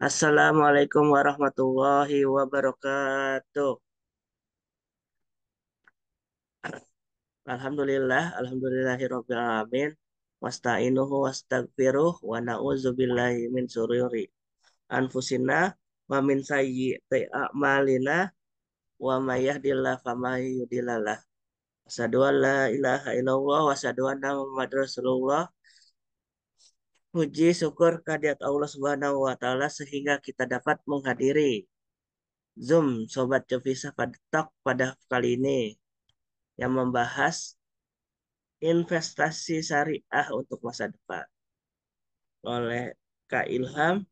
Assalamualaikum warahmatullahi wabarakatuh. Alhamdulillahirabbil alamin. Wasta'inuhu wastagfiruh wa na'udzubillahi min syururi anfusina wa min sayyiati a'malina wa may yahdihillahu famayudhillalah. Asyhadu an la ilaha illallah wa asyhadu anna Muhammadar Rasulullah. Puji syukur kehadirat Allah Subhanahu wa taala sehingga kita dapat menghadiri Zoom Sobat Cevisa pada Talk pada kali ini yang membahas investasi syariah untuk masa depan oleh Kak Ilham.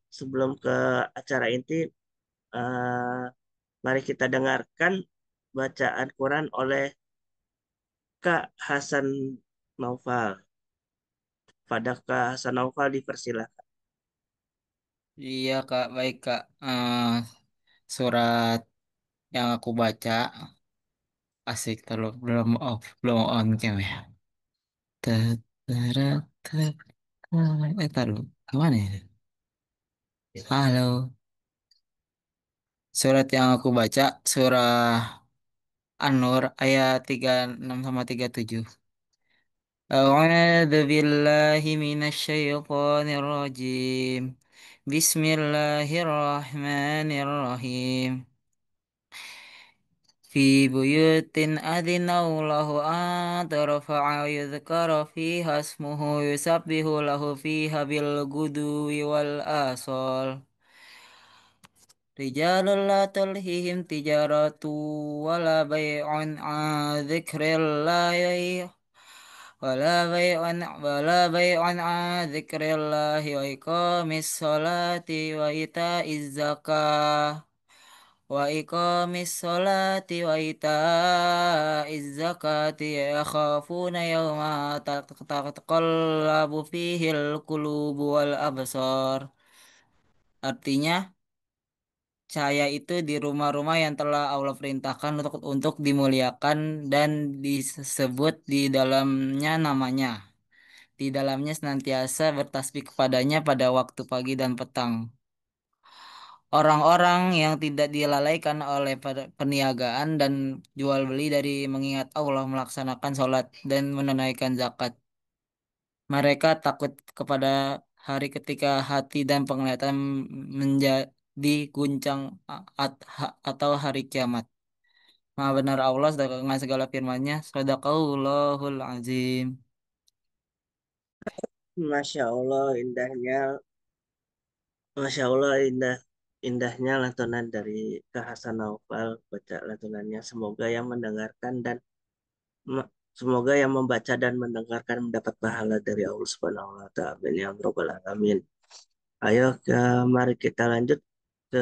Sebelum ke acara inti, eh, mari kita dengarkan bacaan Quran oleh Kak Hasan Naufal. Pada Kak Hasan Naufal dipersilakan. Iya Kak, baik Kak. Surat yang aku baca asik terus belum on cam ya. Tetera, taruh kemana ya? Halo. Surat yang aku baca surah An-Nur ayat 36 sama 37. A'udzu billahi minasyaitonir rajim. Bismillahirrahmanirrahim. في بيوت أذن الله أن ترفع ويذكر فيها اسمه يسبح له فيها بالغدو والآصال رجال لا تلهيهم تجارة ولا بيع عن ذكر الله ولا بيع عن ذكر الله وإقام الصلاة وإيتاء الزكاة وإيتاء الزكاة يخافون يوما تتقلب فيه القلوب والأبصار. Artinya, cahaya itu di rumah-rumah yang telah Allah perintahkan untuk dimuliakan dan disebut di dalamnya namanya. Di dalamnya senantiasa bertasbih kepadanya pada waktu pagi dan petang. Orang-orang yang tidak dilalaikan oleh perniagaan dan jual beli dari mengingat Allah, melaksanakan sholat dan menunaikan zakat. Mereka takut kepada hari ketika hati dan penglihatan menjadi guncang atau hari kiamat. Maha benar Allah dengan segala firman-Nya. Shadaqallahul azim. Masya Allah indahnya, Masya Allah indahnya lantunan dari Kak Hasan Naufal. Baca lantunannya. Semoga yang mendengarkan dan Me- Semoga yang membaca dan mendengarkan mendapat pahala dari Allah Subhanahu wa taala. Amin ya rabbal alamin. Ayo mari kita lanjut ke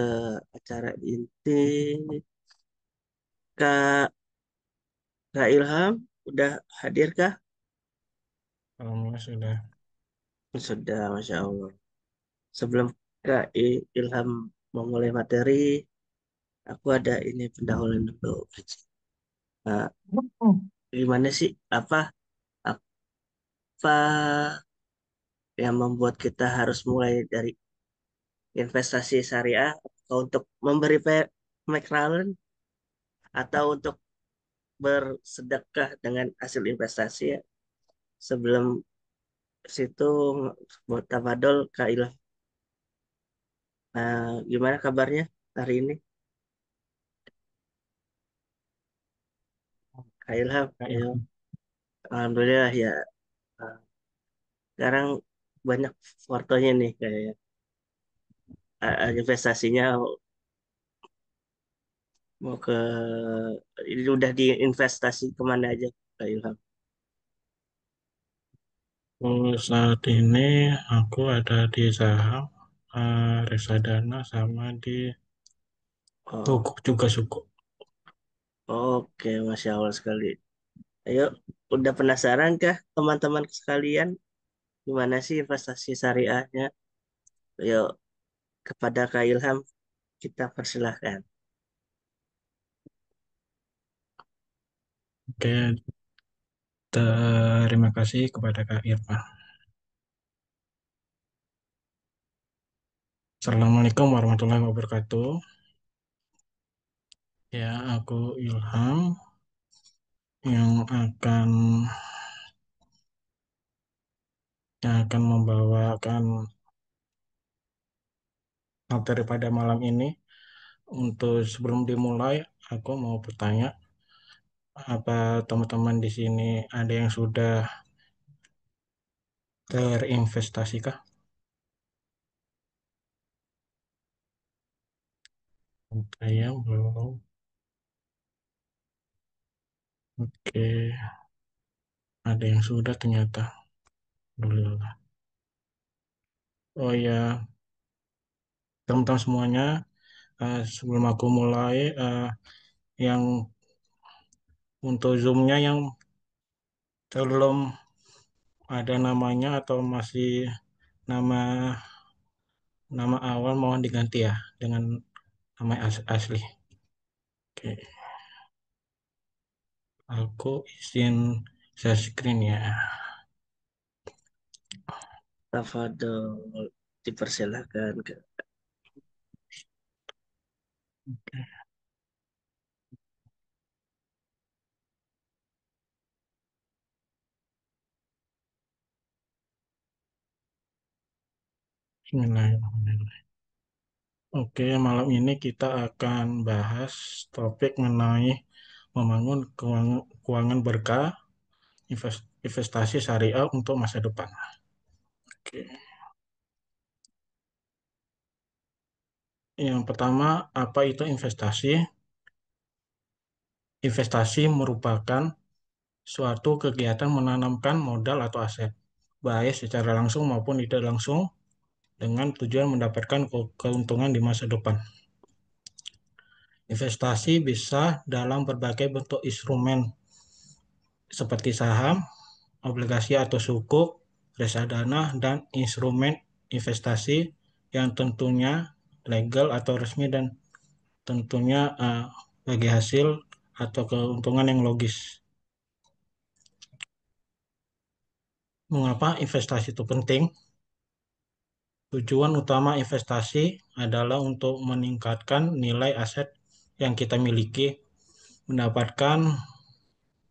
acara inti. Kak, Kak Ilham udah hadirkah? Alhamdulillah sudah. Sudah, Masya Allah. Sebelum Ilham memulai materi, aku ada ini pendahuluan dulu. Nah, gimana sih apa yang membuat kita harus mulai dari investasi syariah atau untuk memberi McLaren atau untuk bersedekah dengan hasil investasi ya. Sebelum situ buat tafadol Kak Ilham. Gimana kabarnya hari ini? Kak Ilham, ayo. Alhamdulillah ya. Nah, sekarang banyak fotonya nih kayak investasinya mau ke ini udah diinvestasi kemana aja Kak Ilham? Saat ini aku ada di saham, reksadana sama di Oh, Tuku juga suku. oke, Masya Allah sekali. Ayo, udah penasaran kah teman-teman sekalian gimana sih investasi syariahnya? Ayo, kepada Kak Ilham kita persilahkan. Oke, terima kasih kepada Kak Irma. Assalamualaikum warahmatullahi wabarakatuh. Ya, aku Ilham yang akan membawakan materi pada malam ini. Untuk sebelum dimulai, aku mau bertanya, apa teman-teman di sini ada yang sudah terinvestasikah? Saya belum. Oke, ada yang sudah ternyata. Alhamdulillah. Oh ya, teman-teman semuanya, sebelum aku mulai, yang untuk Zoom-nya yang belum ada namanya atau masih nama nama awal mohon diganti ya dengan nama asli. Oke, aku izin share screen ya. Tafadhol, dipersilahkan ke. Bismillahirrahmanirrahim. Oke, malam ini kita akan bahas topik mengenai membangun keuangan berkah, investasi syariah untuk masa depan. Oke. Yang pertama, apa itu investasi? Investasi merupakan suatu kegiatan menanamkan modal atau aset, baik secara langsung maupun tidak langsung, dengan tujuan mendapatkan keuntungan di masa depan. Investasi bisa dalam berbagai bentuk instrumen seperti saham, obligasi atau sukuk, reksadana, dan instrumen investasi yang tentunya legal atau resmi dan tentunya bagi hasil atau keuntungan yang logis. Mengapa investasi itu penting? Tujuan utama investasi adalah untuk meningkatkan nilai aset yang kita miliki, mendapatkan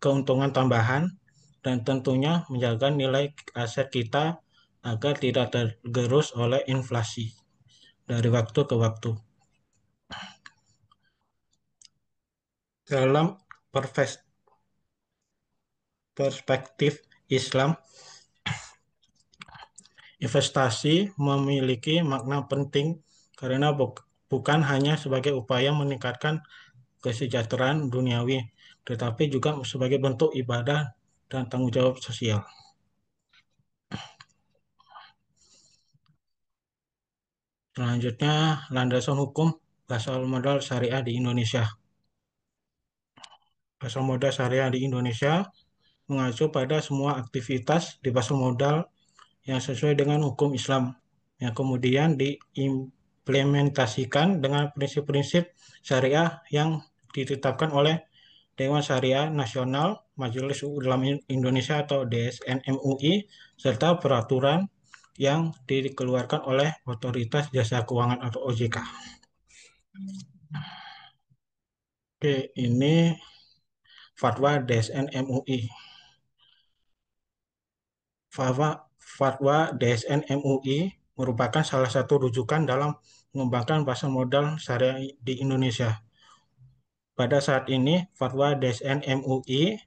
keuntungan tambahan, dan tentunya menjaga nilai aset kita agar tidak tergerus oleh inflasi dari waktu ke waktu. Dalam perspektif Islam, investasi memiliki makna penting karena bukan hanya sebagai upaya meningkatkan kesejahteraan duniawi, tetapi juga sebagai bentuk ibadah dan tanggung jawab sosial. Selanjutnya, landasan hukum pasar modal syariah di Indonesia. Pasar modal syariah di Indonesia mengacu pada semua aktivitas di pasar modal yang sesuai dengan hukum Islam, yang kemudian diimplementasikan dengan prinsip-prinsip syariah yang ditetapkan oleh Dewan Syariah Nasional, Majelis Ulama Indonesia atau DSN MUI, serta peraturan yang dikeluarkan oleh Otoritas Jasa Keuangan atau OJK. Oke, ini fatwa DSN MUI. Fatwa, fatwa DSN MUI merupakan salah satu rujukan dalam mengembangkan pasar modal syariah di Indonesia. Pada saat ini, fatwa DSN MUI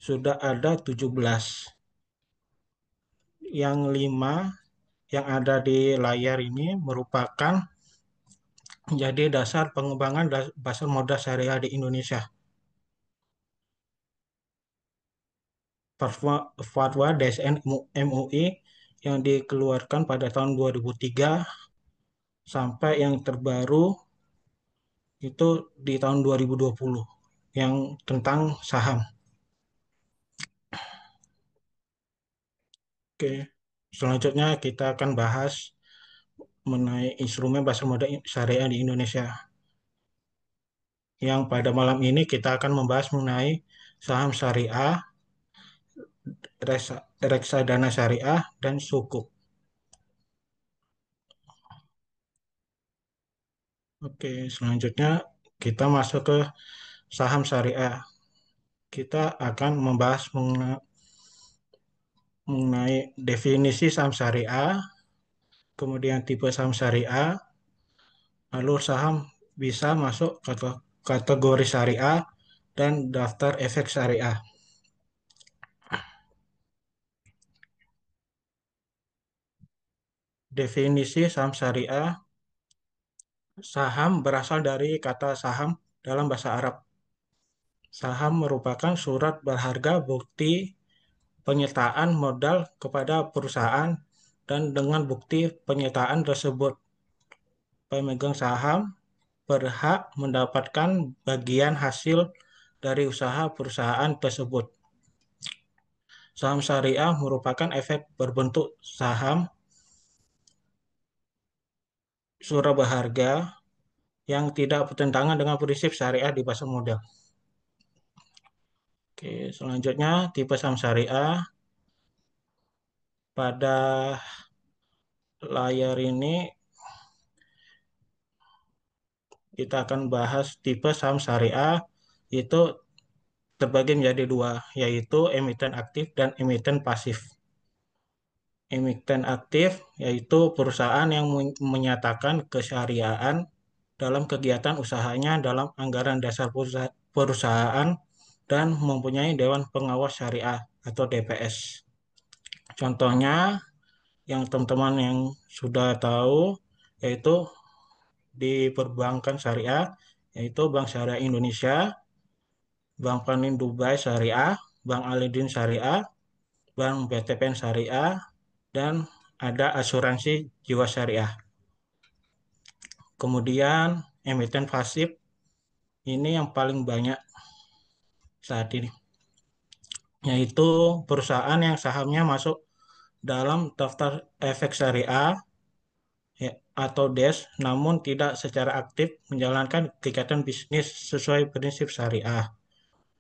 sudah ada 17. Yang 5 yang ada di layar ini merupakan menjadi dasar pengembangan pasar modal syariah di Indonesia. Fatwa DSN MUI yang dikeluarkan pada tahun 2003 sampai yang terbaru itu di tahun 2020 yang tentang saham. Oke, selanjutnya kita akan bahas mengenai instrumen pasar modal syariah di Indonesia. Yang pada malam ini kita akan membahas mengenai saham syariah, reksadana syariah, dan sukuk. Oke, selanjutnya kita masuk ke saham syariah. Kita akan membahas mengenai definisi saham syariah, kemudian tipe saham syariah, lalu saham bisa masuk kategori syariah, dan daftar efek syariah. Definisi saham syariah, saham berasal dari kata saham dalam bahasa Arab. Saham merupakan surat berharga bukti penyertaan modal kepada perusahaan, dan dengan bukti penyertaan tersebut, pemegang saham berhak mendapatkan bagian hasil dari usaha perusahaan tersebut. Saham syariah merupakan efek berbentuk saham surat berharga yang tidak bertentangan dengan prinsip syariah di pasar modal. Oke, selanjutnya tipe saham syariah. Pada layar ini kita akan bahas tipe saham syariah, itu terbagi menjadi dua, yaitu emiten aktif dan emiten pasif. Emiten aktif yaitu perusahaan yang menyatakan kesyariaan dalam kegiatan usahanya dalam anggaran dasar perusahaan dan mempunyai Dewan Pengawas Syariah atau DPS. Contohnya yang teman-teman yang sudah tahu yaitu di perbankan syariah, yaitu Bank Syariah Indonesia, Bank Panin Dubai Syariah, Bank Alidin Syariah, Bank BTPN Syariah, dan ada asuransi jiwa syariah. Kemudian emiten pasif ini yang paling banyak saat ini, yaitu perusahaan yang sahamnya masuk dalam daftar efek syariah, ya, atau DES, namun tidak secara aktif menjalankan kegiatan bisnis sesuai prinsip syariah,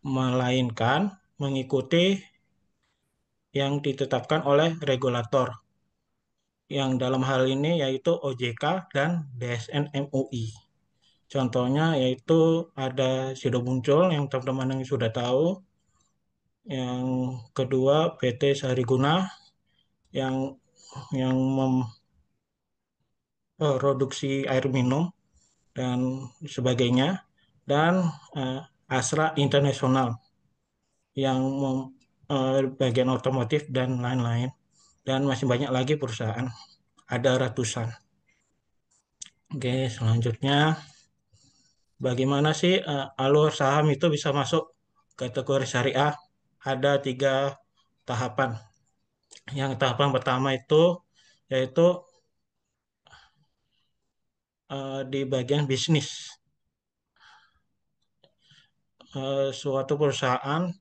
melainkan mengikuti yang ditetapkan oleh regulator, yang dalam hal ini yaitu OJK dan DSN MUI. Contohnya yaitu ada Sido Muncul yang teman-teman yang sudah tahu, yang kedua PT Sariguna yang memproduksi air minum dan sebagainya, dan eh, Astra International yang bagian otomotif dan lain-lain, dan masih banyak lagi perusahaan, ada ratusan. Oke, selanjutnya bagaimana sih alur saham itu bisa masuk kategori syariah? Ada tiga tahapan. Yang tahapan pertama itu yaitu di bagian bisnis. Suatu perusahaan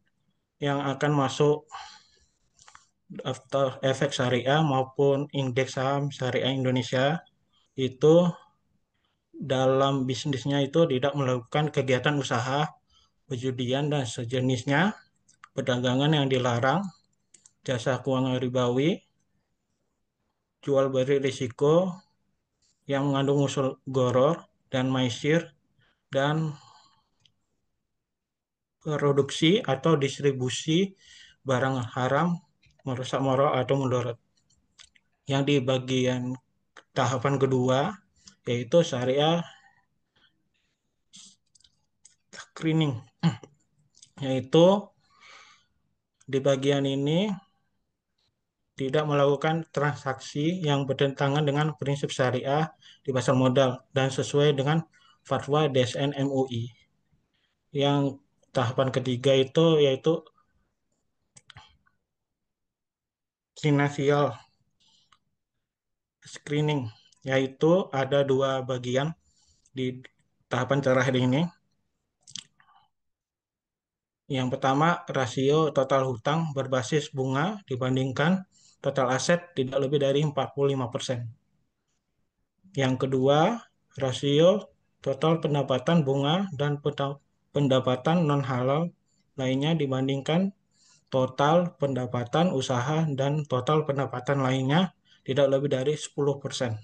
yang akan masuk daftar efek syariah maupun indeks saham syariah Indonesia itu dalam bisnisnya itu tidak melakukan kegiatan usaha, perjudian dan sejenisnya, perdagangan yang dilarang, jasa keuangan ribawi, jual beli risiko yang mengandung unsur goror dan maisir, dan produksi atau distribusi barang haram, merusak moral atau mudarat. Yang di bagian tahapan kedua yaitu syariah screening, yaitu di bagian ini tidak melakukan transaksi yang bertentangan dengan prinsip syariah di pasar modal dan sesuai dengan fatwa DSN MUI. Yang tahapan ketiga itu yaitu financial screening, yaitu ada dua bagian di tahapan terakhir ini. Yang pertama, rasio total hutang berbasis bunga dibandingkan total aset tidak lebih dari 45%. Yang kedua, rasio total pendapatan bunga dan pendapatan non-halal lainnya dibandingkan total pendapatan usaha dan total pendapatan lainnya tidak lebih dari 10%.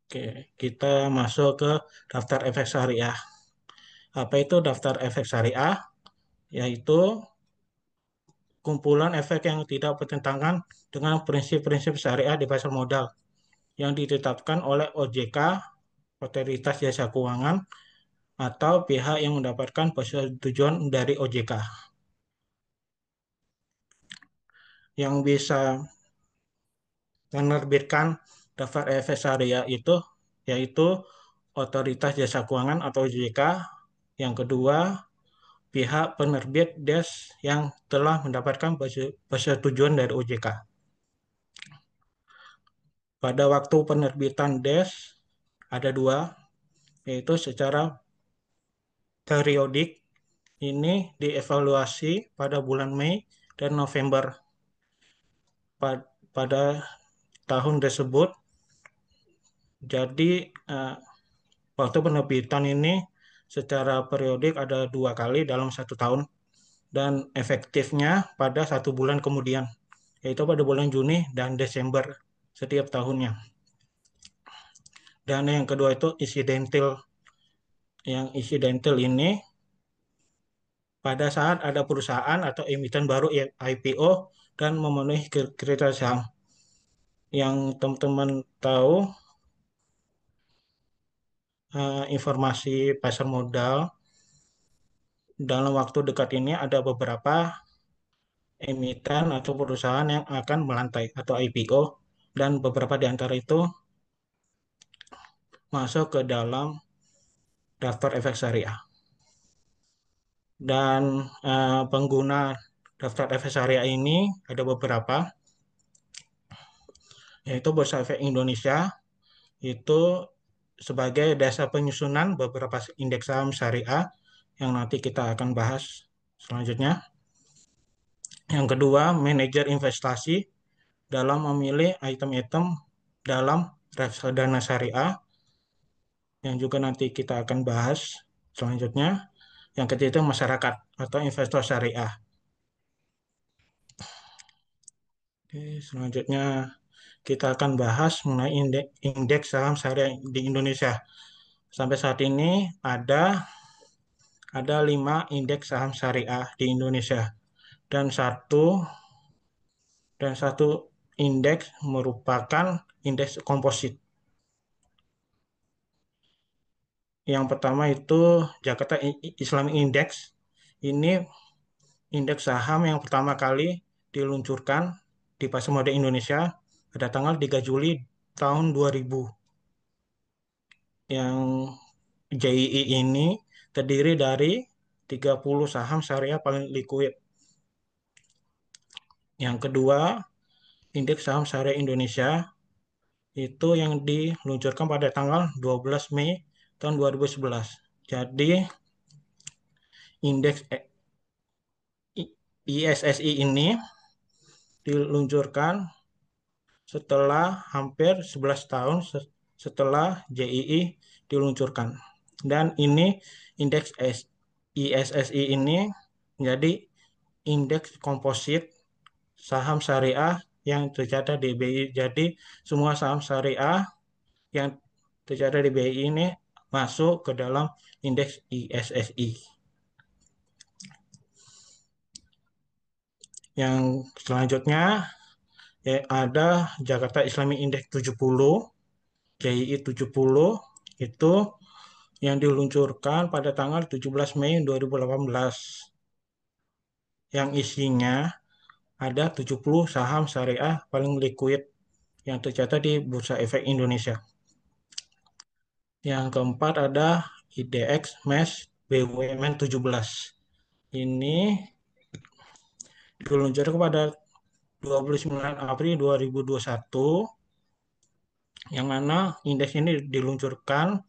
Oke, kita masuk ke daftar efek syariah. Apa itu daftar efek syariah? Yaitu kumpulan efek yang tidak bertentangan dengan prinsip-prinsip syariah di pasar modal yang ditetapkan oleh OJK, Otoritas Jasa Keuangan, atau pihak yang mendapatkan persetujuan dari OJK. Yang bisa menerbitkan daftar efek syariah itu yaitu Otoritas Jasa Keuangan atau OJK. Yang kedua, pihak penerbit DES yang telah mendapatkan persetujuan dari OJK. Pada waktu penerbitan DES ada dua, yaitu secara periodik. Ini dievaluasi pada bulan Mei dan November pada tahun tersebut. Jadi waktu penerbitan ini secara periodik ada dua kali dalam satu tahun dan efektifnya pada satu bulan kemudian, yaitu pada bulan Juni dan Desember setiap tahunnya. Dan yang kedua itu insidental. Yang insidental ini pada saat ada perusahaan atau emiten baru IPO dan memenuhi kriteria saham. Yang teman-teman tahu, informasi pasar modal dalam waktu dekat ini ada beberapa emiten atau perusahaan yang akan melantai atau IPO dan beberapa di antara itu masuk ke dalam daftar efek syariah. Dan pengguna daftar efek syariah ini ada beberapa, yaitu Bursa Efek Indonesia itu sebagai dasar penyusunan beberapa indeks saham syariah yang nanti kita akan bahas selanjutnya. Yang kedua, manajer investasi dalam memilih item-item dalam reksadana syariah yang juga nanti kita akan bahas selanjutnya. Yang ketiga, masyarakat atau investor syariah. Oke, selanjutnya kita akan bahas mengenai indeks saham syariah di Indonesia. Sampai saat ini ada 5 indeks saham syariah di Indonesia dan satu indeks merupakan indeks komposit. Yang pertama itu Jakarta Islamic Index. Ini indeks saham yang pertama kali diluncurkan di pasar modal Indonesia pada tanggal 3 Juli tahun 2000. Yang JII ini terdiri dari 30 saham syariah paling likuid. Yang kedua, indeks saham syariah Indonesia itu yang diluncurkan pada tanggal 12 Mei tahun 2011. Jadi indeks ISSI ini diluncurkan setelah hampir 11 tahun setelah JII diluncurkan. Dan ini indeks ISSI ini menjadi indeks komposit saham syariah yang tercatat di BI. Jadi semua saham syariah yang tercatat di BI ini masuk ke dalam indeks ISSI. Yang selanjutnya ada Jakarta Islamic Index 70, JII 70, itu yang diluncurkan pada tanggal 17 Mei 2018. Yang isinya ada 70 saham syariah paling likuid yang tercatat di Bursa Efek Indonesia. Yang keempat ada IDX MES BUMN 17. Ini diluncurkan pada 29 April 2021, yang mana indeks ini diluncurkan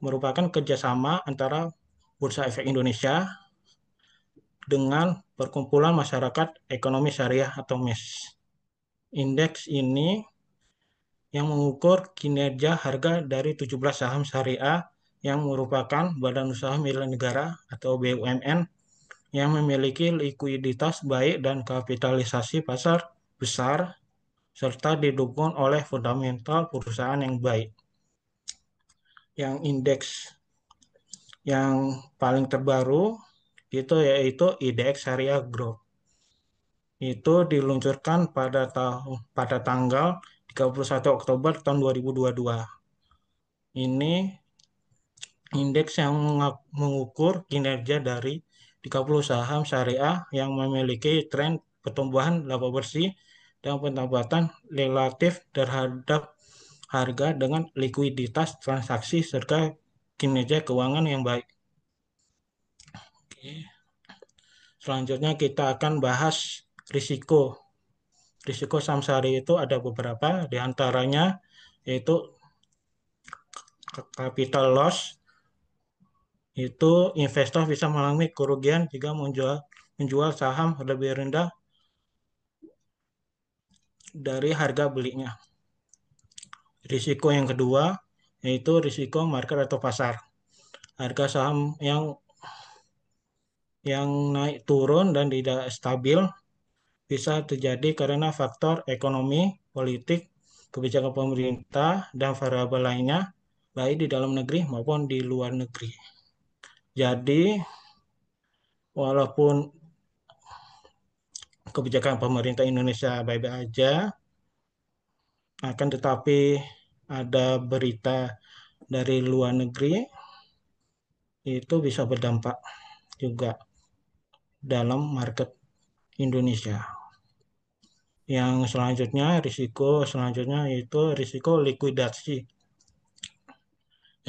merupakan kerjasama antara Bursa Efek Indonesia dengan Perkumpulan Masyarakat Ekonomi Syariah atau MES. Indeks ini yang mengukur kinerja harga dari 17 saham syariah yang merupakan badan usaha milik negara atau BUMN yang memiliki likuiditas baik dan kapitalisasi pasar besar serta didukung oleh fundamental perusahaan yang baik. yang indeks yang paling terbaru itu yaitu IDX Syariah Group. Itu diluncurkan pada tanggal 31 Oktober tahun 2022. Ini indeks yang mengukur kinerja dari 30 saham syariah yang memiliki tren pertumbuhan laba bersih dan pendapatan relatif terhadap harga dengan likuiditas transaksi serta kinerja keuangan yang baik. Oke. Selanjutnya kita akan bahas risiko. Risiko saham syariah itu ada beberapa, di antaranya yaitu capital loss. Itu investor bisa mengalami kerugian jika menjual saham lebih rendah dari harga belinya. Risiko yang kedua yaitu risiko market atau pasar. Harga saham yang naik turun dan tidak stabil bisa terjadi karena faktor ekonomi, politik, kebijakan pemerintah, dan variabel lainnya, baik di dalam negeri maupun di luar negeri. Jadi, walaupun kebijakan pemerintah Indonesia baik-baik aja, akan tetapi ada berita dari luar negeri, itu bisa berdampak juga dalam market Indonesia. Yang selanjutnya, risiko selanjutnya yaitu risiko likuidasi,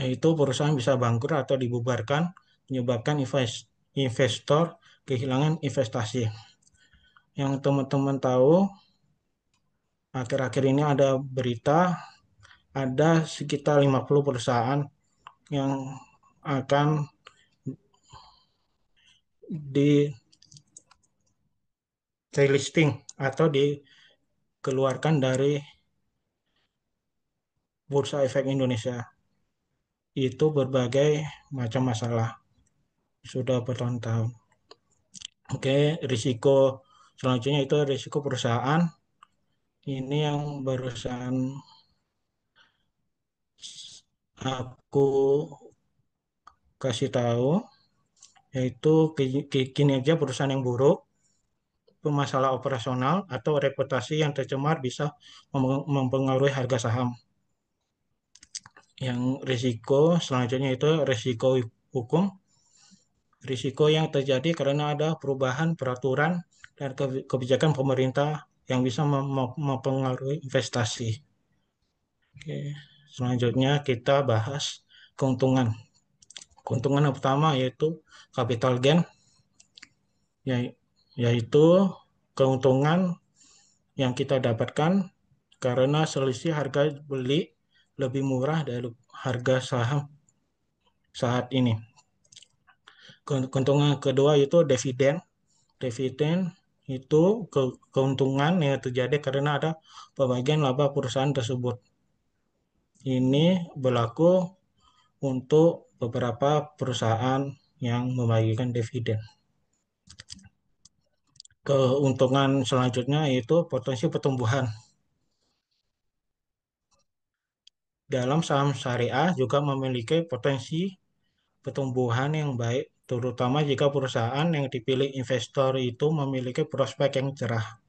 yaitu perusahaan bisa bangkrut atau dibubarkan, menyebabkan investor kehilangan investasi. Yang teman-teman tahu, akhir-akhir ini ada berita, ada sekitar 50 perusahaan yang akan di delisting atau dikeluarkan dari Bursa Efek Indonesia. Itu berbagai macam masalah, sudah bertahun-tahun. Oke, risiko selanjutnya itu risiko perusahaan. Ini yang barusan aku kasih tahu, yaitu kinerja perusahaan yang buruk, masalah operasional atau reputasi yang tercemar bisa mempengaruhi harga saham. Yang risiko selanjutnya itu risiko hukum, risiko yang terjadi karena ada perubahan peraturan dan kebijakan pemerintah yang bisa mempengaruhi investasi. Oke. Selanjutnya kita bahas keuntungan. Keuntungan yang pertama yaitu capital gain, yaitu keuntungan yang kita dapatkan karena selisih harga beli lebih murah dari harga saham saat ini. Keuntungan kedua itu dividen. Dividen itu keuntungan yang terjadi karena ada pembagian laba perusahaan tersebut. Ini berlaku untuk beberapa perusahaan yang membagikan dividen. Keuntungan selanjutnya yaitu potensi pertumbuhan. Dalam saham syariah juga memiliki potensi pertumbuhan yang baik, terutama jika perusahaan yang dipilih investor itu memiliki prospek yang cerah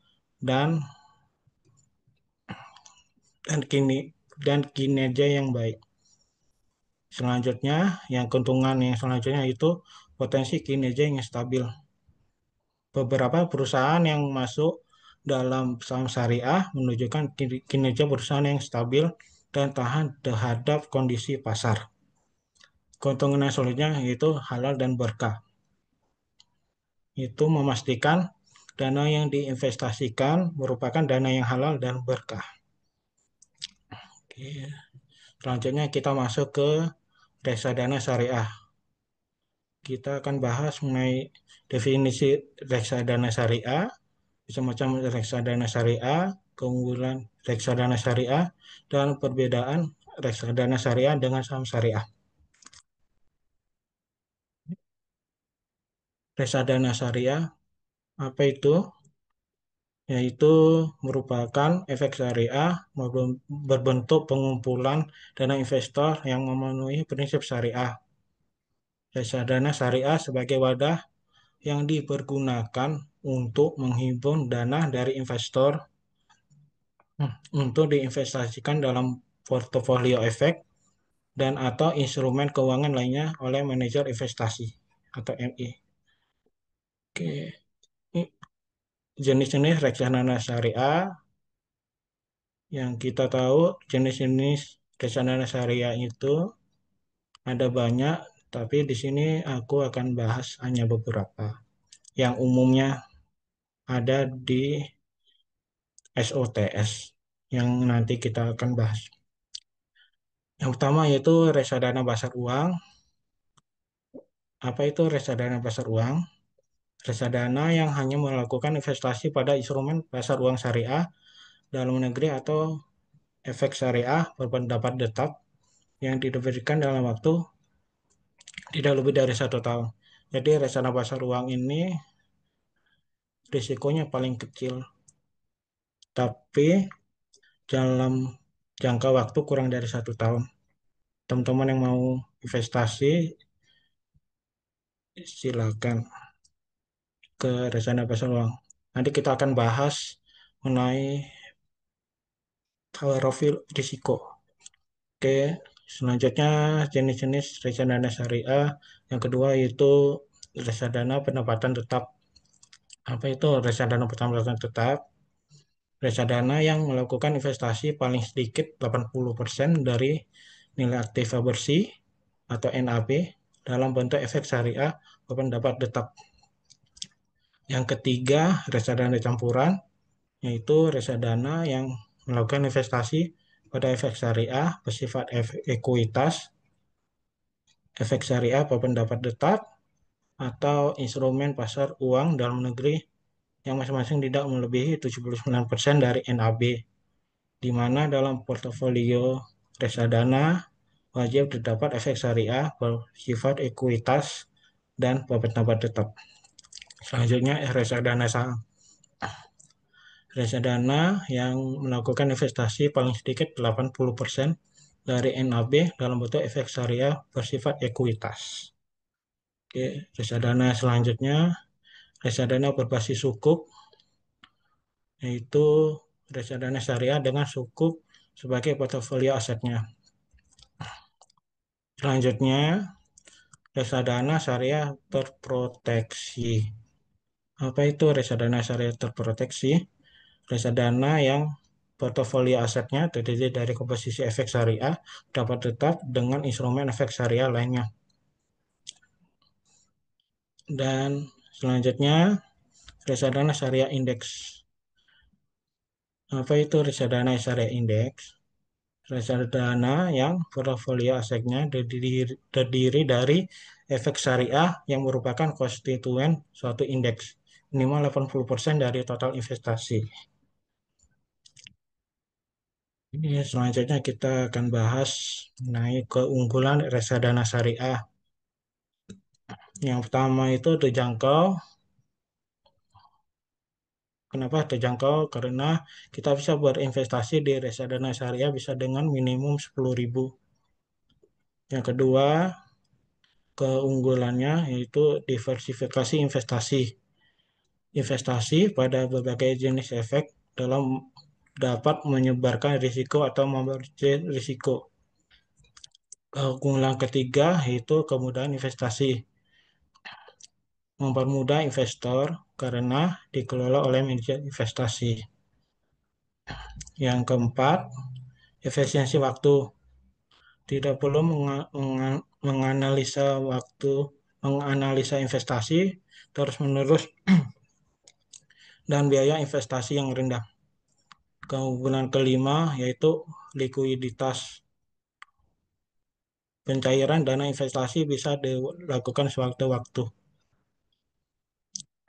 dan dan kini dan kinerja yang baik. Selanjutnya, keuntungan yang selanjutnya itu potensi kinerja yang stabil. Beberapa perusahaan yang masuk dalam saham syariah menunjukkan kinerja perusahaan yang stabil dan tahan terhadap kondisi pasar. Keuntungan yang selanjutnya yaitu halal dan berkah. Itu memastikan dana yang diinvestasikan merupakan dana yang halal dan berkah. Oke. Selanjutnya kita masuk ke reksadana syariah. Kita akan bahas mengenai definisi reksadana syariah, macam-macam reksadana syariah, keunggulan reksadana syariah, dan perbedaan reksadana syariah dengan saham syariah. Reksadana syariah, apa itu? yaitu merupakan efek syariah berbentuk pengumpulan dana investor yang memenuhi prinsip syariah. Reksadana syariah sebagai wadah yang dipergunakan untuk menghimpun dana dari investor untuk diinvestasikan dalam portofolio efek dan atau instrumen keuangan lainnya oleh manajer investasi atau MI. Oke, ini jenis-jenis reksadana syariah yang kita tahu, jenis-jenis reksadana syariah itu ada banyak, tapi di sini aku akan bahas hanya beberapa yang umumnya ada di SOTS yang nanti kita akan bahas. Yang pertama yaitu reksadana pasar uang. Apa itu reksadana pasar uang? Reksadana yang hanya melakukan investasi pada instrumen pasar uang syariah dalam negeri atau efek syariah berpendapat tetap yang diterbitkan dalam waktu tidak lebih dari 1 tahun. Jadi reksadana pasar uang ini risikonya paling kecil, tapi dalam jangka waktu kurang dari 1 tahun. Teman-teman yang mau investasi, silakan ke reksadana pasar uang. Nanti kita akan bahas mengenai profil risiko. Oke, selanjutnya jenis-jenis reksadana syariah. Yang kedua yaitu reksadana pendapatan tetap. Apa itu reksadana pendapatan tetap? Reksadana yang melakukan investasi paling sedikit 80% dari nilai aktiva bersih atau NAB dalam bentuk efek syariah berpendapat tetap. Yang ketiga, reksadana campuran, yaitu reksadana yang melakukan investasi pada efek syariah bersifat ekuitas, efek syariah berpendapat tetap, atau instrumen pasar uang dalam negeri yang masing-masing tidak melebihi 79% dari NAB, di mana dalam portofolio reksadana wajib terdapat efek syariah bersifat ekuitas dan berpendapat tetap. Selanjutnya, reksadana saham. Reksadana yang melakukan investasi paling sedikit 80% dari NAB dalam bentuk efek syariah bersifat ekuitas. Oke, reksadana selanjutnya, reksadana berbasis sukuk, yaitu reksadana syariah dengan sukuk sebagai portofolio asetnya. Selanjutnya, reksadana syariah terproteksi. Apa itu reksadana syariah terproteksi? Reksadana yang portofolio asetnya terdiri dari komposisi efek syariah dapat tetap dengan instrumen efek syariah lainnya. Dan selanjutnya, reksadana syariah indeks. Apa itu reksadana syariah indeks? Reksadana yang portofolio asetnya terdiri dari efek syariah yang merupakan konstituen suatu indeks, minimal 80% dari total investasi. Ini selanjutnya kita akan bahas mengenai keunggulan reksadana syariah. Yang pertama itu terjangkau. Kenapa terjangkau? Karena kita bisa berinvestasi di reksadana syariah bisa dengan minimum 10.000. Yang kedua, keunggulannya yaitu diversifikasi investasi. Investasi pada berbagai jenis efek dalam dapat menyebarkan risiko atau memanage risiko. Keunggulan ketiga yaitu kemudahan investasi. Mempermudah investor karena dikelola oleh manajer investasi. Yang keempat, efisiensi waktu. Tidak perlu menganalisa waktu, menganalisa investasi terus-menerus dan biaya investasi yang rendah. Keunggulan kelima yaitu likuiditas. Pencairan dana investasi bisa dilakukan sewaktu-waktu.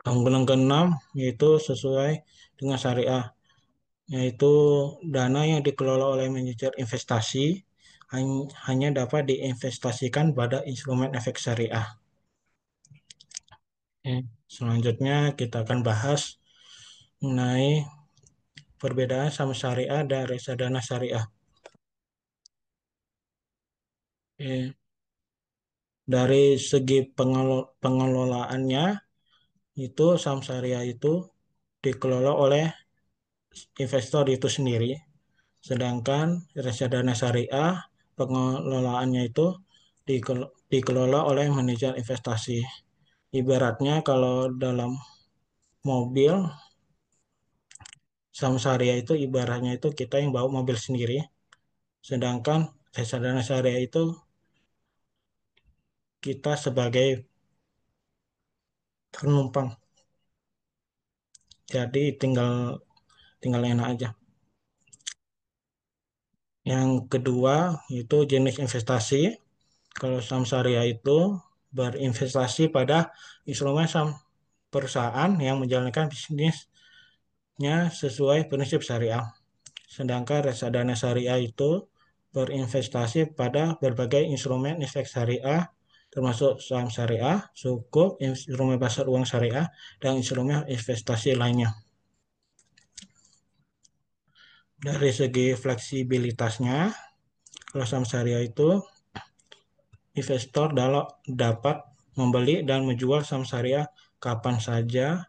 Keunggulan keenam yaitu sesuai dengan syariah, yaitu dana yang dikelola oleh manajer investasi hanya dapat diinvestasikan pada instrumen efek syariah. Selanjutnya kita akan bahas mengenai perbedaan saham syariah dan reksadana syariah. Oke. Dari segi pengelolaannya, itu saham syariah itu dikelola oleh investor itu sendiri, sedangkan reksadana syariah pengelolaannya itu dikelola oleh manajer investasi. Ibaratnya kalau dalam mobil, saham syariah itu ibaratnya itu kita yang bawa mobil sendiri, sedangkan reksadana syariah itu kita sebagai penumpang. Jadi tinggal tinggal enak aja. Yang kedua itu jenis investasi. Kalau saham syariah itu berinvestasi pada instrumen saham perusahaan yang menjalankan bisnisnya sesuai prinsip syariah. Sedangkan reksadana syariah itu berinvestasi pada berbagai instrumen investasi syariah, termasuk saham syariah, sukuk, instrumen pasar uang syariah, dan instrumen investasi lainnya. Dari segi fleksibilitasnya, kalau saham syariah itu investor dapat membeli dan menjual saham syariah kapan saja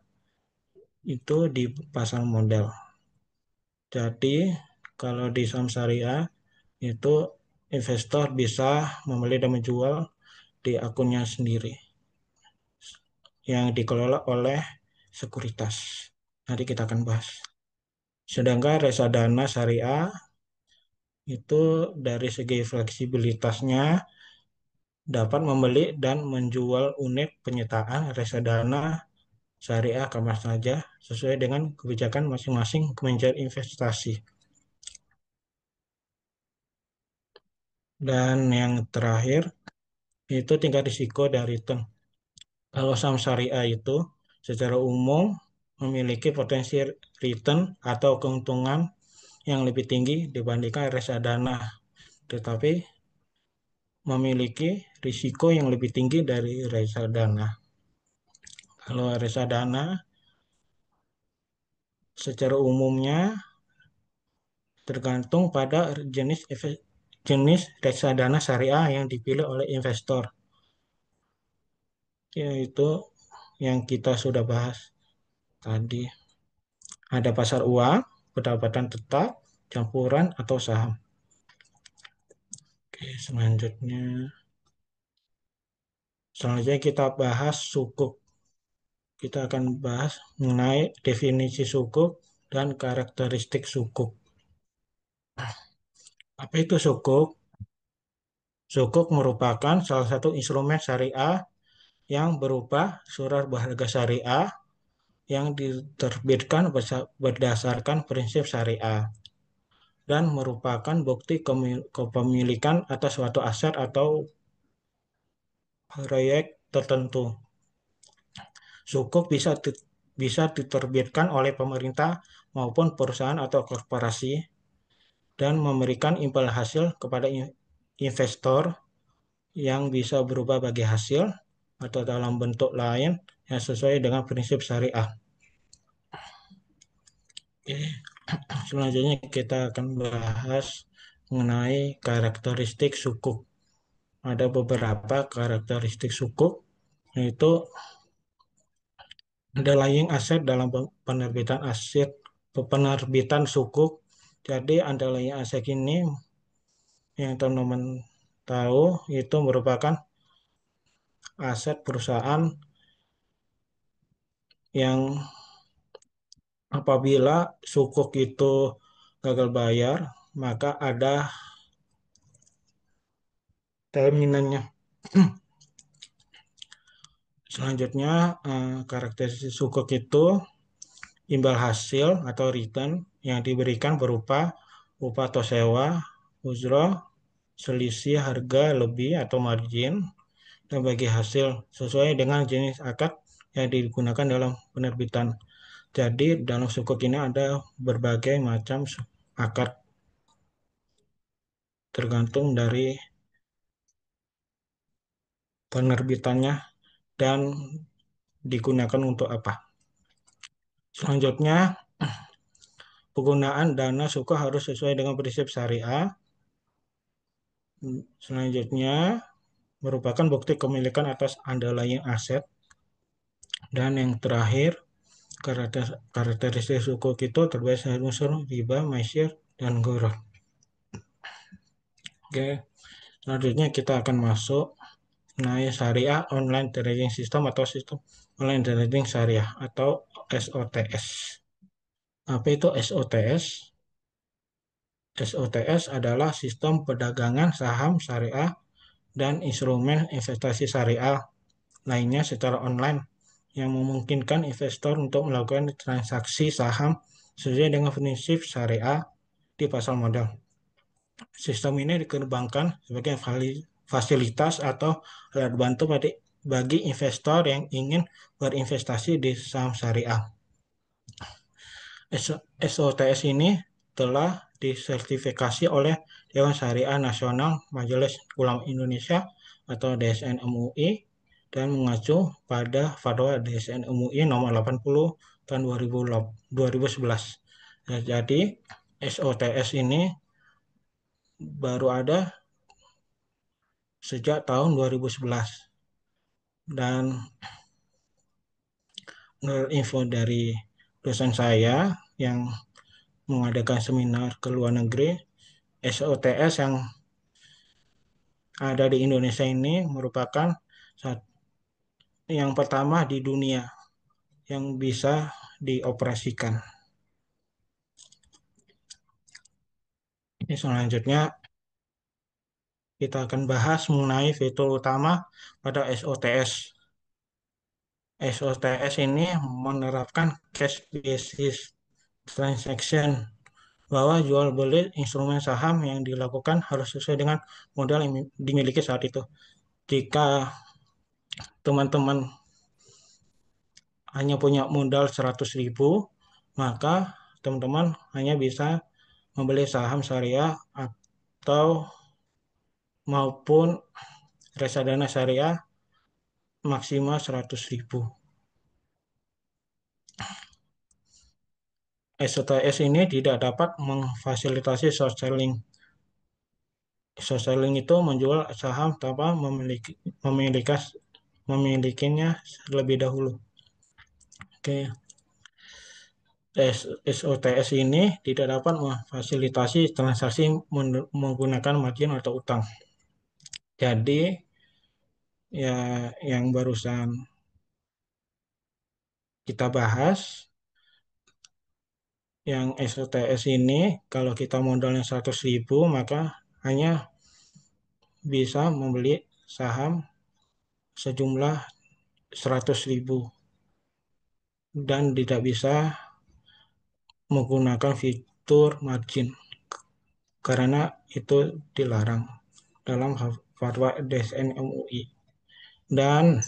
itu di pasar modal. Jadi kalau di saham syariah itu investor bisa membeli dan menjual di akunnya sendiri yang dikelola oleh sekuritas. Nanti kita akan bahas. Sedangkan reksadana syariah itu dari segi fleksibilitasnya dapat membeli dan menjual unit penyertaan reksadana syariah kapan saja sesuai dengan kebijakan masing-masing manajer investasi. Dan yang terakhir itu tingkat risiko dan return. Kalau saham syariah itu secara umum memiliki potensi return atau keuntungan yang lebih tinggi dibandingkan reksadana, tetapi memiliki risiko yang lebih tinggi dari reksadana. Kalau reksadana secara umumnya tergantung pada jenis reksadana syariah yang dipilih oleh investor, yaitu yang kita sudah bahas tadi. Ada pasar uang, pendapatan tetap, campuran, atau saham. Oke, selanjutnya kita bahas sukuk. Kita akan bahas mengenai definisi sukuk dan karakteristik sukuk. Apa itu sukuk? Sukuk merupakan salah satu instrumen syariah yang berupa surat berharga syariah yang diterbitkan berdasarkan prinsip syariah dan merupakan bukti kepemilikan atas suatu aset atau proyek tertentu. Sukuk bisa diterbitkan oleh pemerintah maupun perusahaan atau korporasi dan memberikan imbal hasil kepada investor yang bisa berubah bagi hasil atau dalam bentuk lain yang sesuai dengan prinsip syariah. Oke. Selanjutnya kita akan bahas mengenai karakteristik sukuk. Ada beberapa karakteristik sukuk, yaitu underlying aset dalam penerbitan sukuk. Jadi underlying aset ini yang teman-teman tahu itu merupakan aset perusahaan yang apabila sukuk itu gagal bayar, maka ada terminannya. Selanjutnya, karakteristik sukuk itu imbal hasil atau return yang diberikan berupa upah atau sewa, ujroh, selisih harga lebih atau margin, dan bagi hasil sesuai dengan jenis akad yang digunakan dalam penerbitan. Jadi dalam sukuk ini ada berbagai macam akad tergantung dari penerbitannya dan digunakan untuk apa. Selanjutnya, penggunaan dana suku harus sesuai dengan prinsip syariah. Selanjutnya, merupakan bukti kepemilikan atas underlying aset. Dan yang terakhir, karakteristik suku itu terbaik dari unsur riba, maisir, dan gharar. Oke, selanjutnya kita akan masuk mengenai syariah online trading system atau sistem online trading syariah atau SOTS. Apa itu SOTS? SOTS adalah sistem perdagangan saham syariah dan instrumen investasi syariah lainnya secara online yang memungkinkan investor untuk melakukan transaksi saham sesuai dengan prinsip syariah di pasar modal. Sistem ini dikembangkan sebagai fasilitas atau alat bantu bagi investor yang ingin berinvestasi di saham syariah. SOTS ini telah disertifikasi oleh Dewan Syariah Nasional Majelis Ulama Indonesia atau DSN MUI dan mengacu pada Fatwa DSN MUI nomor 80 tahun 2011. Nah, jadi SOTS ini baru ada sejak tahun 2011 dan menurut info dari dosen saya yang mengadakan seminar ke luar negeri, SOTS yang ada di Indonesia ini merupakan yang pertama di dunia yang bisa dioperasikan. Ini selanjutnya kita akan bahas mengenai fitur utama pada SOTS. SOTS ini menerapkan cash basis transaction bahwa jual beli instrumen saham yang dilakukan harus sesuai dengan modal yang dimiliki saat itu. Jika teman-teman hanya punya modal 100.000, maka teman-teman hanya bisa membeli saham syariah atau maupun reksadana syariah maksimal 100.000. SOTS ini tidak dapat memfasilitasi short selling. Short selling itu menjual saham tanpa memilikinya terlebih dahulu. Oke. SOTS ini tidak dapat memfasilitasi transaksi menggunakan margin atau utang. Jadi ya yang barusan kita bahas, yang SOTS ini kalau kita modalnya 100.000 maka hanya bisa membeli saham sejumlah 100.000 dan tidak bisa menggunakan fitur margin karena itu dilarang dalam fatwa DSN MUI. Dan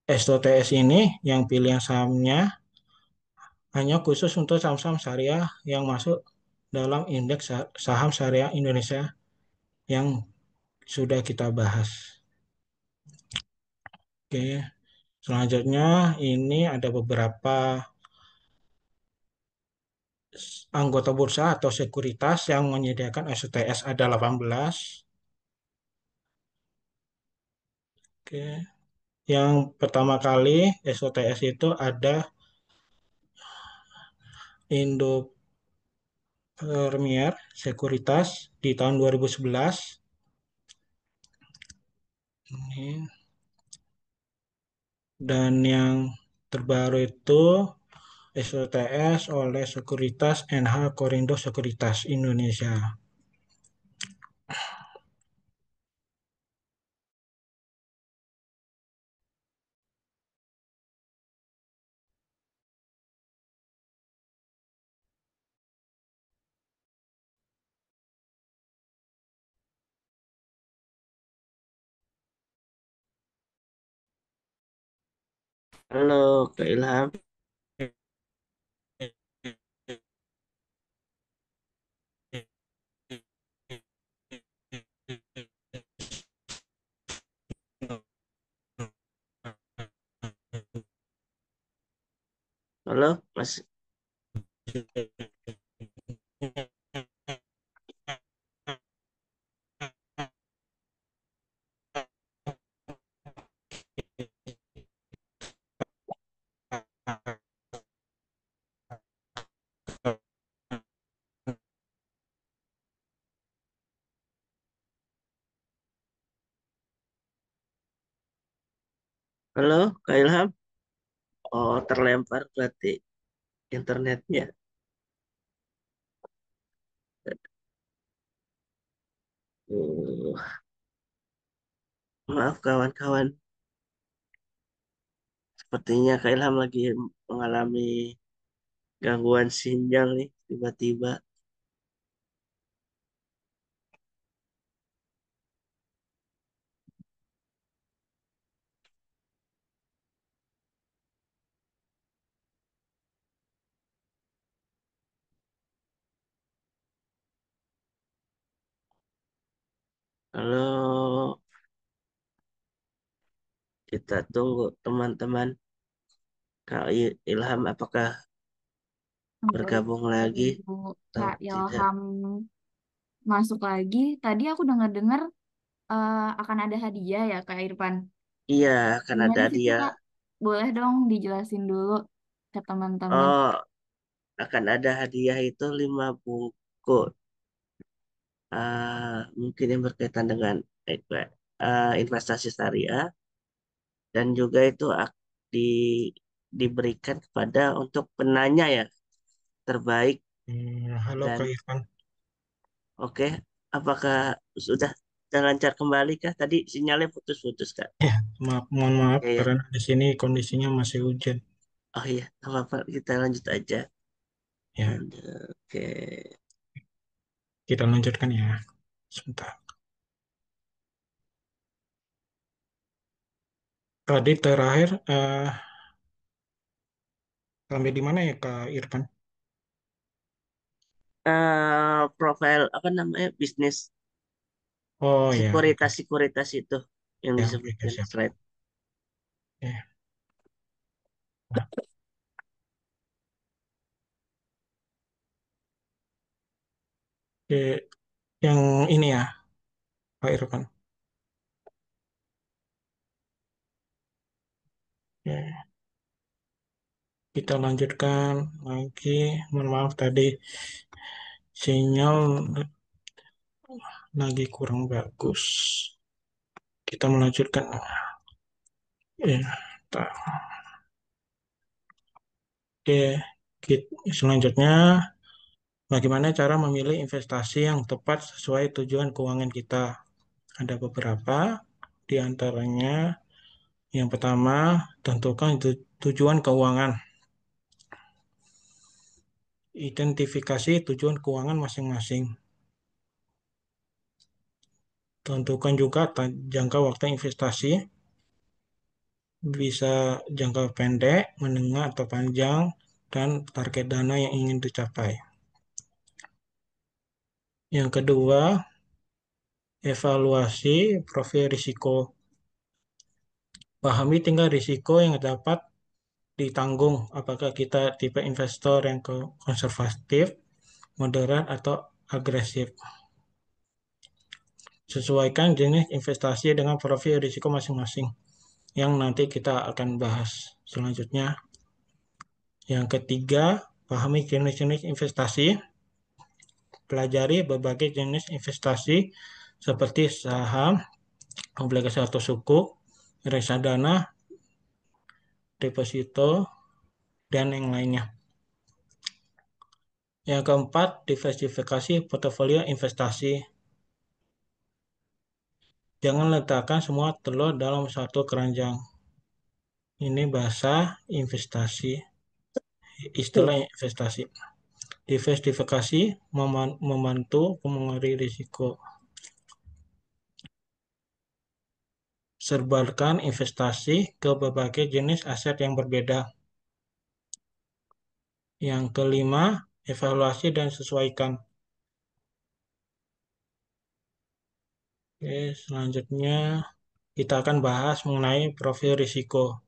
SOTS ini yang pilihan sahamnya hanya khusus untuk saham-saham syariah yang masuk dalam indeks saham syariah Indonesia yang sudah kita bahas. Oke, selanjutnya ini ada beberapa anggota bursa atau sekuritas yang menyediakan SOTS ada 18. Oke, yang pertama kali SOTS itu ada Indo Premier Sekuritas di tahun 2011. Ini. Dan yang terbaru itu SOTS oleh Sekuritas NH Korindo Sekuritas Indonesia. Halo, Kak Ilham. Halo, Kak Ilham. Oh, terlempar berarti internetnya. Uh, maaf kawan-kawan. Sepertinya Kak Ilham lagi mengalami gangguan sinyal nih tiba-tiba. Halo, kita tunggu teman-teman. Kak Ilham apakah Sampai bergabung lagi tunggu atau Kak tidak? Ilham masuk lagi. Tadi aku dengar-dengar akan ada hadiah ya Kak Irfan. Iya, akan ada Gimana sih itu dia. Kak? Boleh dong dijelasin dulu ke teman-teman. Oh, akan ada hadiah itu 5 bungkus. Mungkin yang berkaitan dengan investasi syariah dan juga itu di, diberikan kepada untuk penanya ya terbaik Halo Kak dan Irfan. oke. Apakah sudah lancar kembali kah? Tadi sinyalnya putus-putus Kak. Ya, mohon maaf Ya ya. karena di sini kondisinya masih hujan. Oh iya, nggak apa-apa. Kita lanjut aja. Ya, Oke. kita lanjutkan ya. Sebentar. Tadi terakhir sampai di mana ya Kak Irfan? Profil apa namanya bisnis Oh ya, oke. sekuritas itu yang Ya, oke, oke, disebutkan siap. slide. Ya. Nah, oke, yang ini ya Kak Irfan. Ya, kita lanjutkan lagi. Mohon maaf tadi sinyal lagi kurang bagus. Kita melanjutkan. Ya, oke, selanjutnya bagaimana cara memilih investasi yang tepat sesuai tujuan keuangan kita? Ada beberapa di antaranya. Yang pertama, tentukan tujuan keuangan. Identifikasi tujuan keuangan masing-masing. Tentukan juga jangka waktu investasi, bisa jangka pendek, menengah atau panjang, dan target dana yang ingin dicapai. Yang kedua, evaluasi profil risiko. Pahami tingkat risiko yang dapat ditanggung. Apakah kita tipe investor yang konservatif, moderat, atau agresif. Sesuaikan jenis investasi dengan profil risiko masing-masing yang nanti kita akan bahas selanjutnya. Yang ketiga, pahami jenis-jenis investasi. Pelajari berbagai jenis investasi seperti saham, obligasi atau sukuk, reksadana, deposito, dan yang lainnya. Yang keempat, diversifikasi portofolio investasi. Jangan letakkan semua telur dalam satu keranjang. Ini bahasa investasi, istilah investasi. Diversifikasi membantu mengurangi risiko. Serbakan investasi ke berbagai jenis aset yang berbeda. Yang kelima, evaluasi dan sesuaikan. Oke, selanjutnya kita akan bahas mengenai profil risiko.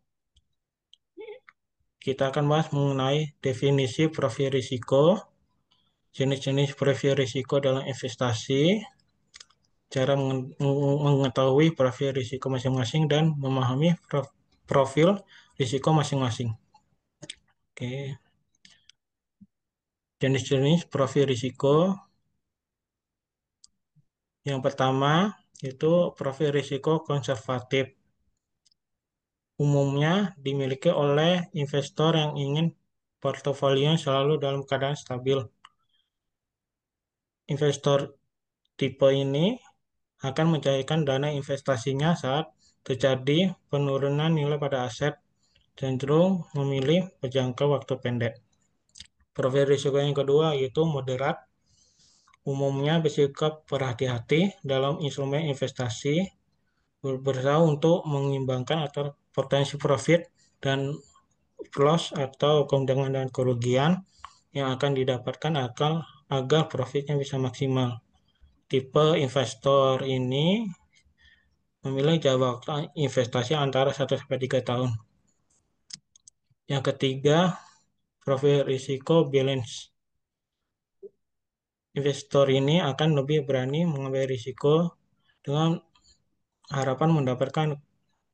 Kita akan bahas mengenai definisi profil risiko, jenis-jenis profil risiko dalam investasi, cara mengetahui profil risiko masing-masing, dan memahami profil risiko masing-masing. Oke, jenis-jenis profil risiko. Yang pertama itu profil risiko konservatif. umumnya dimiliki oleh investor yang ingin portofolio selalu dalam keadaan stabil. Investor tipe ini akan mencairkan dana investasinya saat terjadi penurunan nilai pada aset, cenderung memilih berjangka waktu pendek. Profil risiko yang kedua yaitu moderat, umumnya bersikap berhati-hati dalam instrumen investasi, berusaha untuk mengimbangkan atau potensi profit dan loss atau keuntungan dan kerugian yang akan didapatkan agar profitnya bisa maksimal. Tipe investor ini memilih jangka waktu investasi antara 1 sampai 3 tahun. Yang ketiga, profil risiko balance. Investor ini akan lebih berani mengambil risiko dengan harapan mendapatkan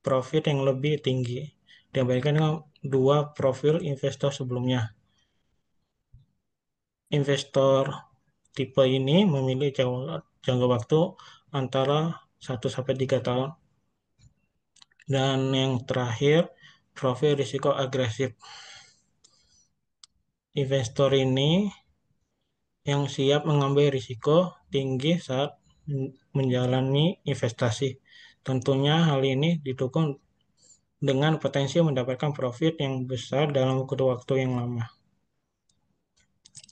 profit yang lebih tinggi dibandingkan dengan dua profil investor sebelumnya. Investor tipe ini memilih jangka waktu antara 1 sampai 3 tahun. Dan yang terakhir, profil risiko agresif. Investor ini yang siap mengambil risiko tinggi saat menjalani investasi. Tentunya hal ini didukung dengan potensi mendapatkan profit yang besar dalam kurun waktu yang lama.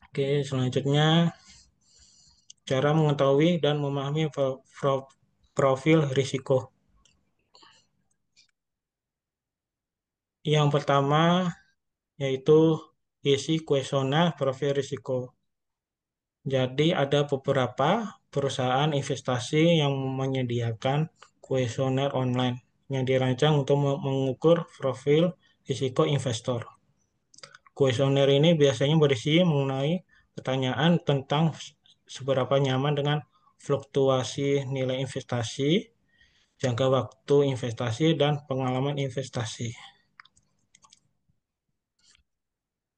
Oke, selanjutnya cara mengetahui dan memahami profil risiko. Yang pertama yaitu isi kuesioner profil risiko. Jadi ada beberapa perusahaan investasi yang menyediakan kuesioner online yang dirancang untuk mengukur profil risiko investor. Kuesioner ini biasanya berisi mengenai pertanyaan tentang seberapa nyaman dengan fluktuasi nilai investasi, jangka waktu investasi, dan pengalaman investasi.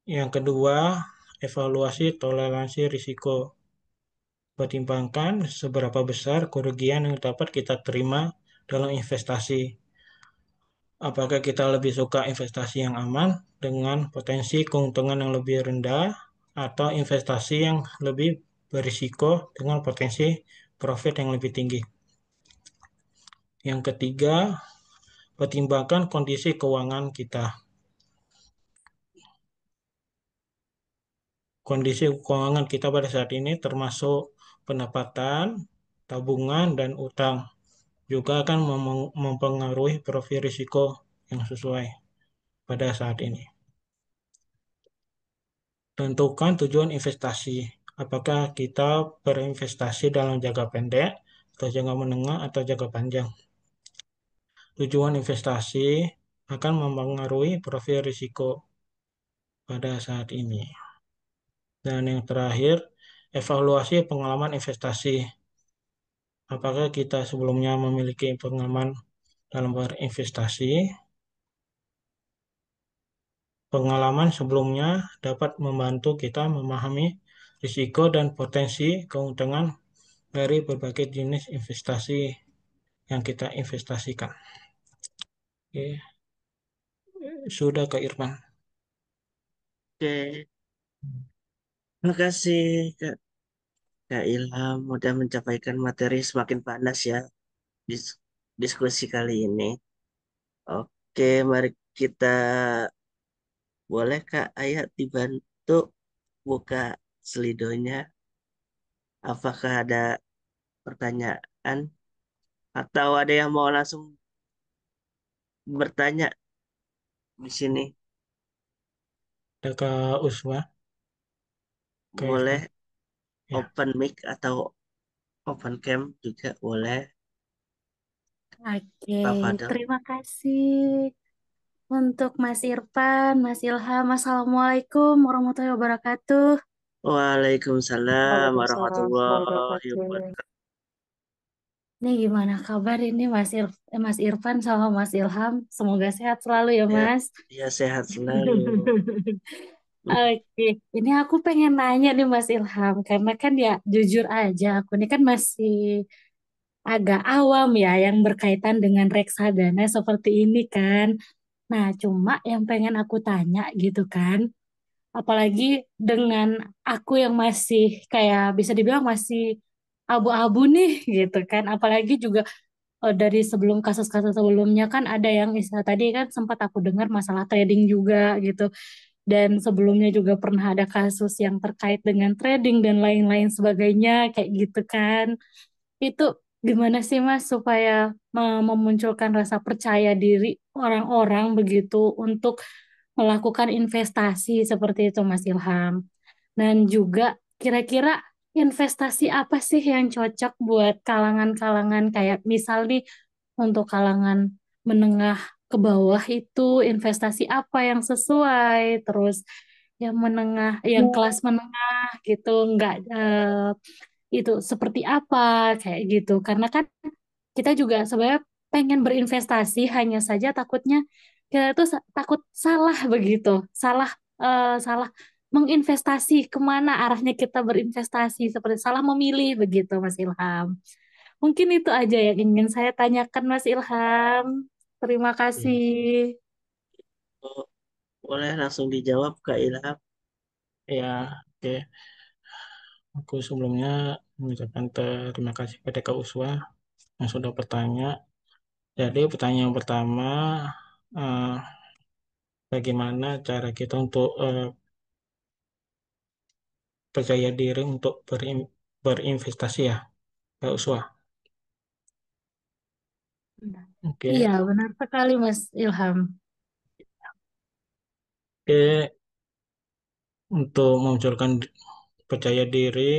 Yang kedua, evaluasi toleransi risiko. Pertimbangkan seberapa besar kerugian yang dapat kita terima dalam investasi. Apakah kita lebih suka investasi yang aman dengan potensi keuntungan yang lebih rendah atau investasi yang lebih berisiko dengan potensi profit yang lebih tinggi. Yang ketiga, pertimbangkan kondisi keuangan kita. Kondisi keuangan kita pada saat ini termasuk pendapatan, tabungan, dan utang juga akan mempengaruhi profil risiko yang sesuai pada saat ini. Tentukan tujuan investasi. Apakah kita berinvestasi dalam jangka pendek, atau jangka menengah, atau jangka panjang? Tujuan investasi akan mempengaruhi profil risiko pada saat ini. Dan yang terakhir, evaluasi pengalaman investasi. Apakah kita sebelumnya memiliki pengalaman dalam berinvestasi? Pengalaman sebelumnya dapat membantu kita memahami risiko dan potensi keuntungan dari berbagai jenis investasi yang kita investasikan. Oke, sudah ke Irfan. Oke, terima kasih Kak, Kak Ilham udah mencapaikan materi semakin panas ya dis- diskusi kali ini. Oke, mari kita boleh Kak Ayat dibantu buka slidonya. Apakah ada pertanyaan atau ada yang mau langsung bertanya di sini? Ada Kak Usma, Kak Boleh Irfan. Ya, open mic atau open cam juga boleh. Oke, Pak Fadel. terima kasih untuk Mas Irfan, Mas Ilham. Assalamualaikum warahmatullahi wabarakatuh. Waalaikumsalam Waalaikumsalam warahmatullahi warahmatullahi wabarakatuh. wabarakatuh. Ini gimana kabar ini Mas Irfan sama Mas Ilham? Semoga sehat selalu ya, Ya, Mas. ya sehat selalu. Oke, ini aku pengen nanya nih Mas Ilham, karena kan ya jujur aja aku ini kan masih agak awam ya yang berkaitan dengan reksadana seperti ini kan. Nah, cuma yang pengen aku tanya gitu kan, apalagi dengan aku yang masih kayak bisa dibilang masih abu-abu nih gitu kan, apalagi juga dari sebelum kasus-kasus sebelumnya kan ada yang istilah tadi kan sempat aku dengar masalah trading juga gitu. Dan sebelumnya juga pernah ada kasus yang terkait dengan trading dan lain-lain sebagainya kayak gitu kan. Itu gimana sih Mas supaya memunculkan rasa percaya diri orang-orang begitu untuk melakukan investasi seperti itu Mas Ilham. Dan juga kira-kira investasi apa sih yang cocok buat kalangan-kalangan kayak misal nih untuk kalangan menengah ke bawah itu investasi apa yang sesuai, terus yang menengah, yang kelas menengah gitu, enggak itu seperti apa kayak gitu. Karena kan kita juga sebenarnya pengen berinvestasi, hanya saja takutnya kita tuh takut salah begitu, salah salah menginvestasi kemana arahnya kita berinvestasi, seperti salah memilih begitu, Mas Ilham. Mungkin itu aja yang ingin saya tanyakan, Mas Ilham. Terima Hmm. kasih. Oh, boleh langsung dijawab Kak Ilham. Ya, oke. Aku sebelumnya mengucapkan terima kasih pada Kak Uswa yang sudah bertanya. Jadi pertanyaan pertama, eh, bagaimana cara kita untuk percaya diri untuk berinvestasi ya, Kak Uswa. Iya, Oke, benar sekali, Mas Ilham. oke. Untuk memunculkan percaya diri,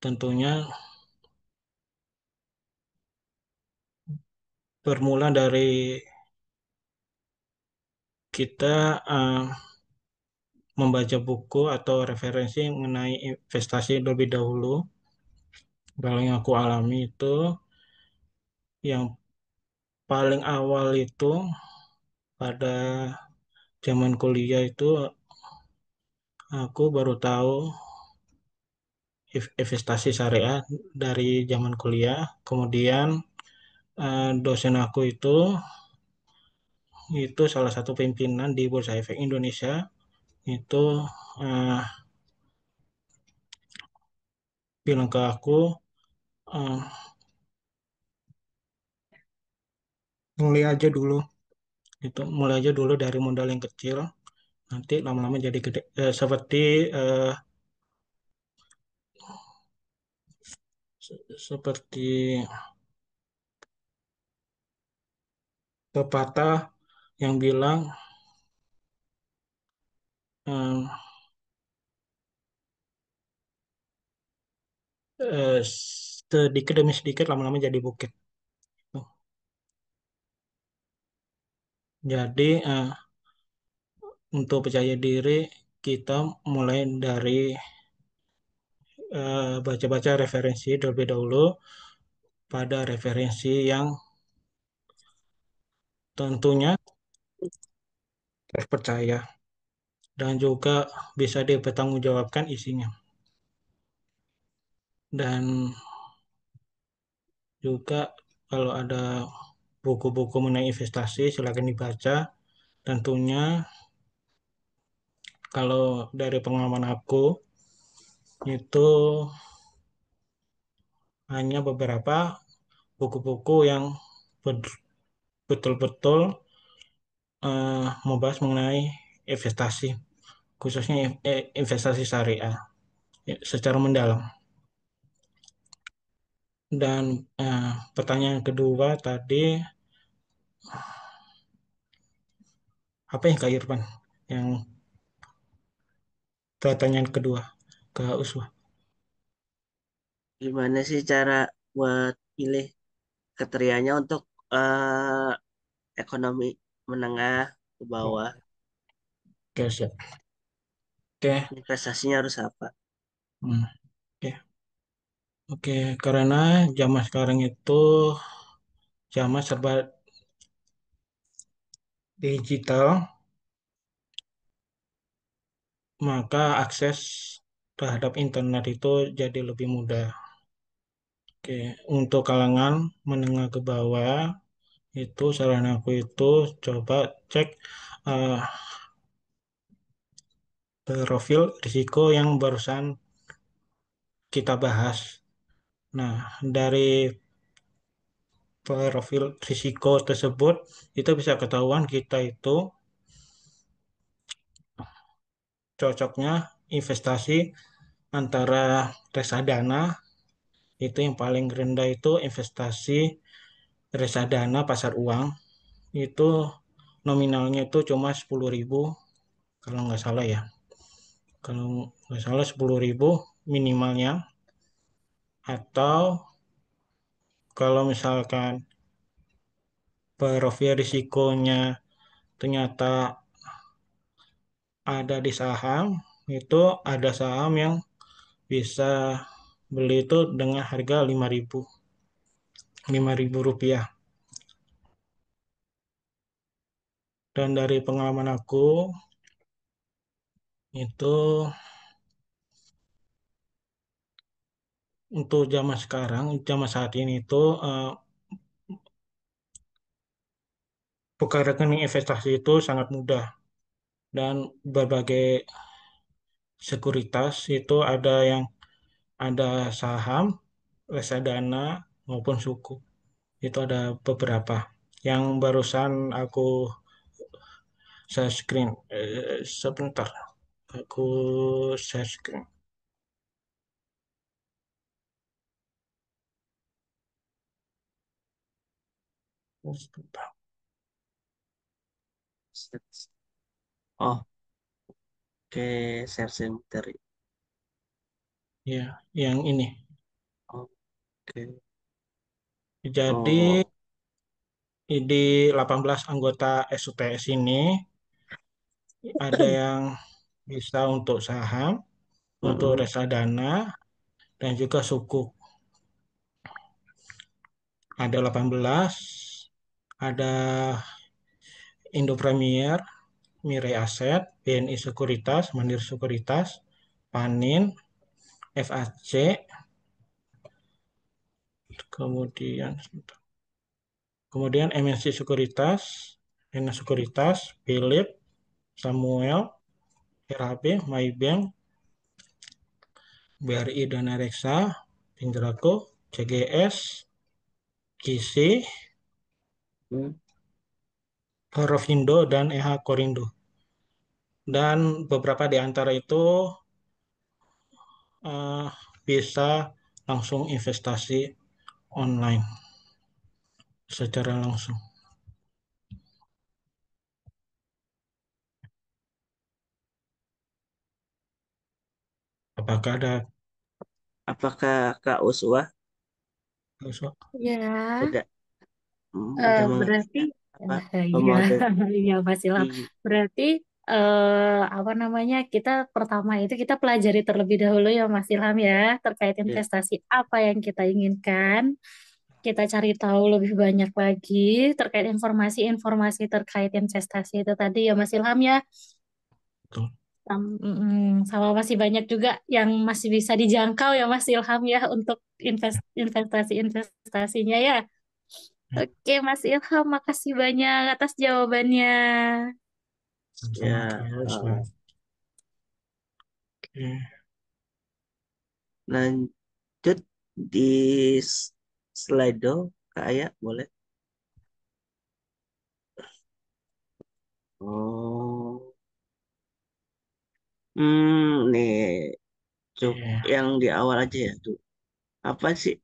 tentunya bermula dari kita membaca buku atau referensi mengenai investasi lebih dahulu. Kalau yang aku alami itu, yang paling awal itu pada zaman kuliah itu aku baru tahu investasi syariah dari zaman kuliah. Kemudian dosen aku itu salah satu pimpinan di Bursa Efek Indonesia itu eh, bilang ke aku eh, mulai aja dulu mulai aja dulu dari modal yang kecil nanti lama-lama jadi gede. Seperti eh, seperti pepatah yang bilang eh, eh, sedikit demi sedikit lama-lama jadi bukit. Jadi untuk percaya diri kita mulai dari baca-baca referensi terlebih dahulu pada referensi yang tentunya terpercaya dan juga bisa dipertanggungjawabkan isinya. Dan juga kalau ada buku-buku mengenai investasi silakan dibaca. Tentunya kalau dari pengalaman aku itu hanya beberapa buku-buku yang betul-betul membahas mengenai investasi, khususnya investasi syariah ya, secara mendalam. Dan pertanyaan kedua tadi, apa yang Kak Irfan? Yang pertanyaan kedua, Kak Uswa. Gimana sih cara buat pilih kriterianya untuk ekonomi menengah ke bawah? Oke, siap. Oke. Investasinya harus apa? Hmm, oke. Oke, karena zaman sekarang itu zaman serba digital, maka akses terhadap internet itu jadi lebih mudah. Oke, untuk kalangan menengah ke bawah, Itu saran aku itu coba cek eh, profil risiko yang barusan kita bahas. Nah, dari profil risiko tersebut itu bisa ketahuan kita itu cocoknya investasi antara reksadana. Itu yang paling rendah itu investasi reksadana pasar uang, itu nominalnya itu cuma 10.000 kalau nggak salah ya. Kalau nggak salah 10.000 minimalnya. Atau kalau misalkan profil risikonya ternyata ada di saham, itu ada saham yang bisa beli itu dengan harga 5.000 rupiah. Dan dari pengalaman aku itu untuk zaman sekarang, zaman saat ini itu buka rekening investasi itu sangat mudah, dan berbagai sekuritas itu ada yang ada saham, reksadana maupun suku. Itu ada beberapa. Yang barusan aku share screen. Sebentar, aku share screen. Sebentar. Oh, oke, share cemetery. Ya, yang ini. Oke. Jadi Oh, di 18 anggota SUTS ini ada yang bisa untuk saham, untuk mm-mm, reksadana, dan juga sukuk. Ada 18, ada Indo Premier, Mirai Aset, BNI Sekuritas, Mandiri Sekuritas, Panin, FAC, kemudian MNC Sekuritas, Rena Sekuritas, Philip, Samuel, RHB, Maybank, BRI Dana Reksa, Pindrako, CGS, KISI, mm, Horofindo, dan EH Korindo. Dan beberapa di antara itu eh, bisa langsung investasi online secara langsung. Apakah ada Apakah Kak Uswa Ya, udah udah berarti mengerti apa iya, pemodel iya Mas Ilham. I Berarti apa namanya? Kita pertama itu kita pelajari terlebih dahulu ya Mas Ilham ya terkait ya, investasi apa yang kita inginkan. Kita cari tahu lebih banyak lagi terkait informasi-informasi terkait investasi itu tadi ya Mas Ilham ya. betul? Sama masih banyak juga yang masih bisa dijangkau ya Mas Ilham ya untuk investasi-investasinya ya. Ya, Oke, Mas Ilham, makasih banyak atas jawabannya. sama-sama ya, terus. Oke. lanjut di s- slide kayak boleh. Oh, nih cuk Oke. yang di awal aja ya tuh. Apa sih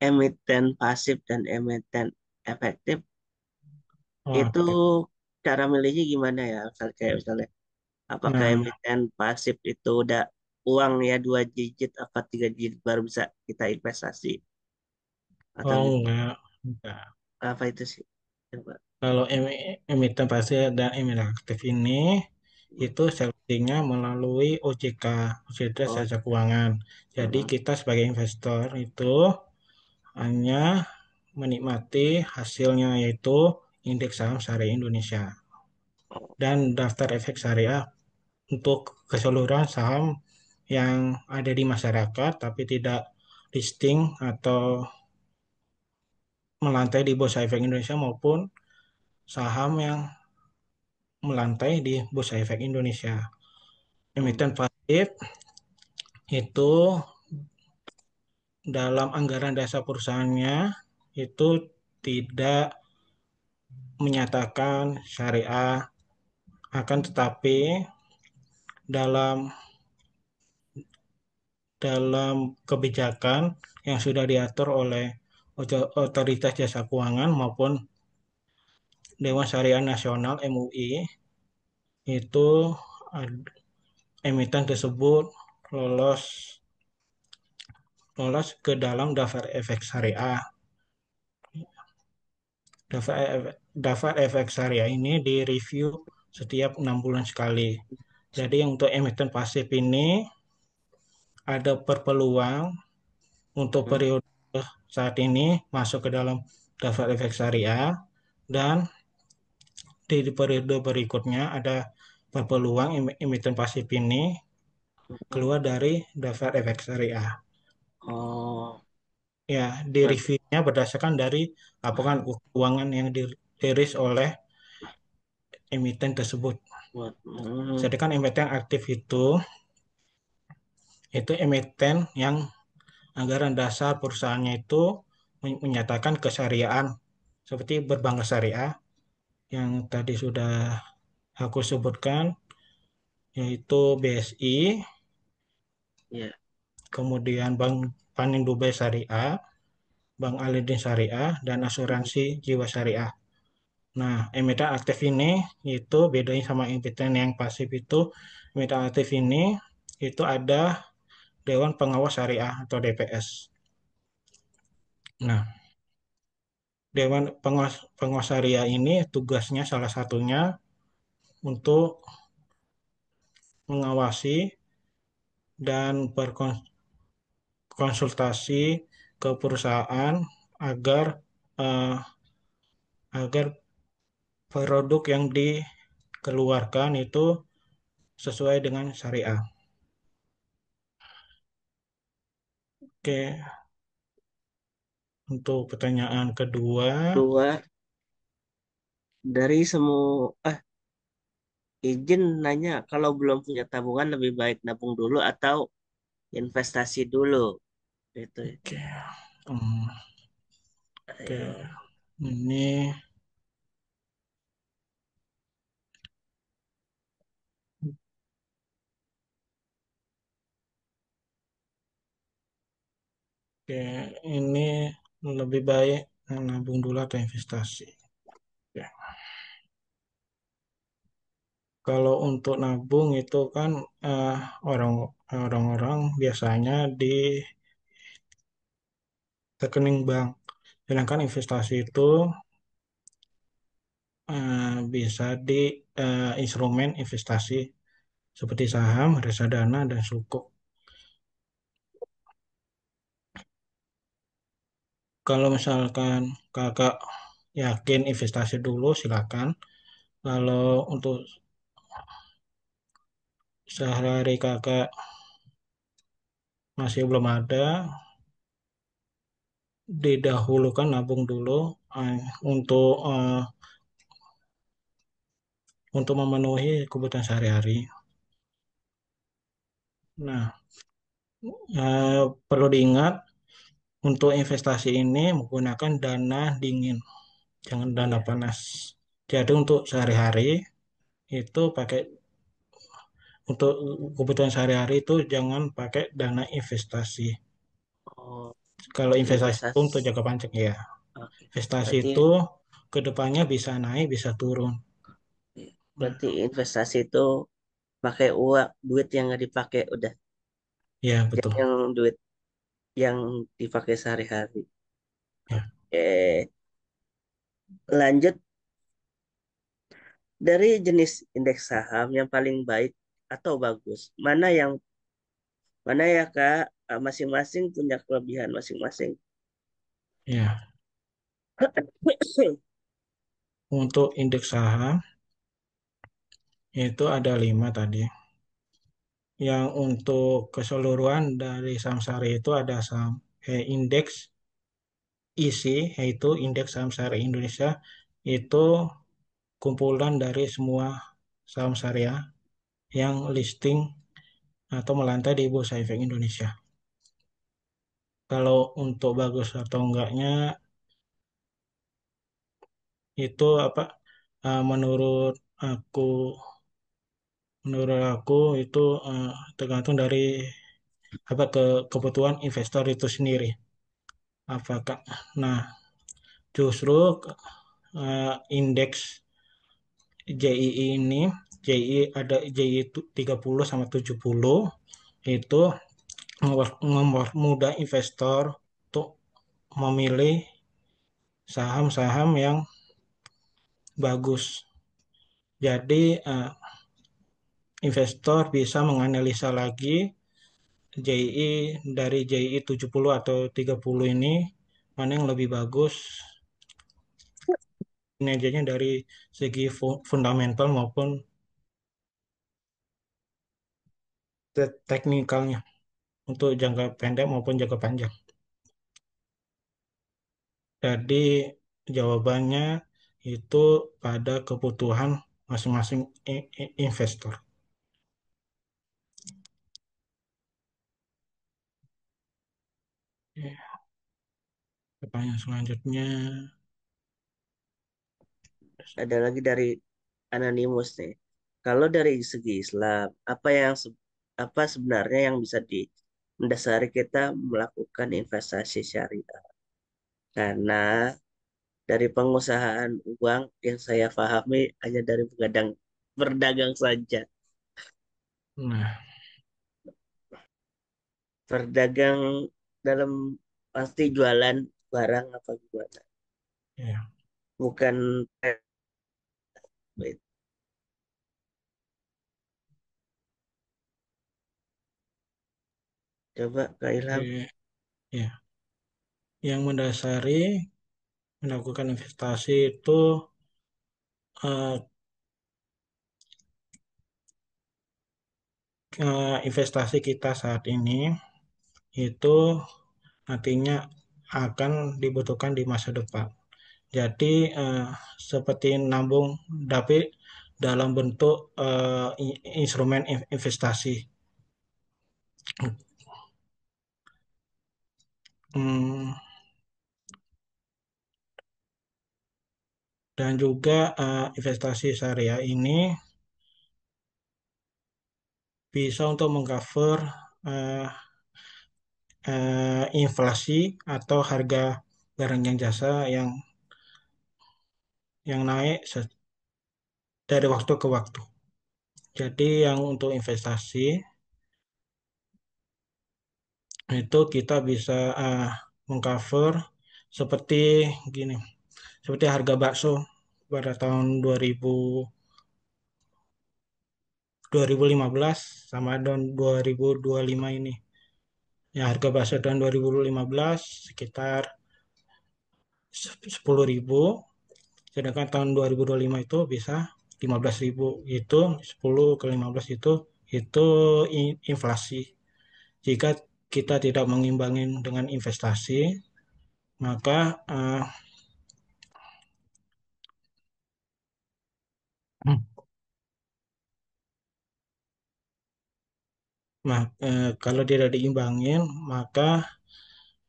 emiten pasif dan emiten efektif? Itu Oke. cara milihnya gimana ya? Misalnya, apakah Nah, emiten pasif itu udah uang ya 2 digit apa 3 digit baru bisa kita investasi atau oh gitu? enggak. Apa itu sih? Coba. Kalau emiten pasif dan emiten aktif ini itu selectingnya melalui OJK, OJK Oh, Jasa Keuangan. Jadi mm, kita sebagai investor itu hanya menikmati hasilnya, yaitu indeks saham syariah Indonesia oh, dan daftar efek syariah untuk keseluruhan saham yang ada di masyarakat tapi tidak listing atau melantai di Bursa Efek Indonesia maupun saham yang melantai di Bursa Efek Indonesia. Hmm. Emiten pasif itu dalam anggaran dasar perusahaannya itu tidak menyatakan syariah, akan tetapi dalam dalam kebijakan yang sudah diatur oleh Otoritas Jasa Keuangan maupun Dewan Syariah Nasional MUI itu emiten tersebut lolos lolos ke dalam daftar efek syariah. Daftar efek syariah ini direview setiap 6 bulan sekali. Jadi untuk emiten pasif ini ada perpeluang untuk Hmm. periode saat ini masuk ke dalam daftar efek syariah, dan di periode berikutnya ada perpeluang emiten pasif ini Hmm. keluar dari daftar efek syariah. Oh, Ya, di buat reviewnya berdasarkan dari laporan keuangan yang dirilis oleh emiten tersebut. buat Jadi kan emiten aktif itu emiten yang anggaran dasar perusahaannya itu menyatakan kesyariahan seperti berbankah syariah yang tadi sudah aku sebutkan, yaitu BSI, ya. kemudian Bank Panin Dubai Syariah, Bank Alidin Syariah, dan Hmm. Asuransi Jiwa Syariah. Nah, emiten aktif ini itu bedanya sama emiten yang pasif itu, emiten aktif ini itu ada Dewan Pengawas Syariah atau DPS. Nah, Dewan Pengawas Syariah ini tugasnya salah satunya untuk mengawasi dan berkonsultasi ke perusahaan agar eh, agar produk yang dikeluarkan itu sesuai dengan syariah. Oke, untuk pertanyaan kedua, Dua dari semua izin nanya kalau belum punya tabungan lebih baik nabung dulu atau investasi dulu gitu ya. oke, hmm, oke, Ayo. ini oke, ini lebih baik nabung dulu atau investasi. Oke. Kalau untuk nabung itu kan eh, orang orang-orang biasanya di rekening bank. Sedangkan investasi itu bisa di instrumen investasi seperti saham, reksadana, dan sukuk. Kalau misalkan kakak yakin investasi dulu, silakan. Kalau untuk sehari-hari kakak masih belum ada, didahulukan nabung dulu eh, untuk untuk memenuhi kebutuhan sehari-hari. Nah, perlu diingat untuk investasi ini menggunakan dana dingin, jangan dana Iya. panas. Jadi untuk sehari-hari itu pakai untuk kebutuhan sehari-hari itu jangan pakai dana investasi. Oh, Kalau investasi itu investasi. untuk jangka panjang ya. Oke. Investasi Berarti itu ke depannya bisa naik, bisa turun. berarti Nah, investasi itu pakai uang duit yang nggak dipakai udah ya betul. yang duit yang dipakai sehari-hari. Ya, Oke, lanjut dari jenis indeks saham yang paling baik atau bagus. Mana ya Kak? Masing-masing punya kelebihan masing-masing. ya. Untuk indeks saham itu ada 5 tadi. Yang untuk keseluruhan dari saham sehari itu ada saham indeks ISI, yaitu Indeks Saham Syariah Indonesia, itu kumpulan dari semua saham syariah yang listing atau melantai di Bursa Efek Indonesia. Kalau untuk bagus atau enggaknya itu apa menurut aku menurut aku itu tergantung dari apa kebutuhan investor itu sendiri. Apakah nah justru indeks JII ini ada JII 30 sama 70 itu mempermudah investor untuk memilih saham-saham yang bagus. Jadi investor bisa menganalisa lagi JII dari JII 70 atau 30 ini mana yang lebih bagus kinerjanya dari segi fundamental maupun teknikalnya untuk jangka pendek maupun jangka panjang. Jadi jawabannya itu pada kebutuhan masing-masing investor. Ya, pertanyaan selanjutnya. Ada lagi dari Anonymous nih. Kalau dari segi Islam, apa sebenarnya yang bisa mendasari kita melakukan investasi syariah? Karena dari pengusahaan uang yang saya pahami hanya dari berdagang saja. Nah, Berdagang dalam pasti jualan barang apa gimana. ya, Bukan coba Kak Ilham. ya, yang mendasari melakukan investasi itu eh, investasi kita saat ini itu nantinya akan dibutuhkan di masa depan. Jadi seperti nabung tapi dalam bentuk instrumen investasi. Hmm, dan juga investasi syariah ini bisa untuk mengcover eh, inflasi atau harga barang dan jasa yang naik dari waktu ke waktu. Jadi yang untuk investasi itu kita bisa mengcover seperti gini, seperti harga bakso pada tahun 2015 sama tahun 2025 ini. Ya, harga bakso tahun 2015 sekitar 10.000, sedangkan tahun 2025 itu bisa 15.000. Itu 10 ke 15 itu inflasi. Jika kita tidak mengimbangi dengan investasi, maka kalau tidak diimbangin, maka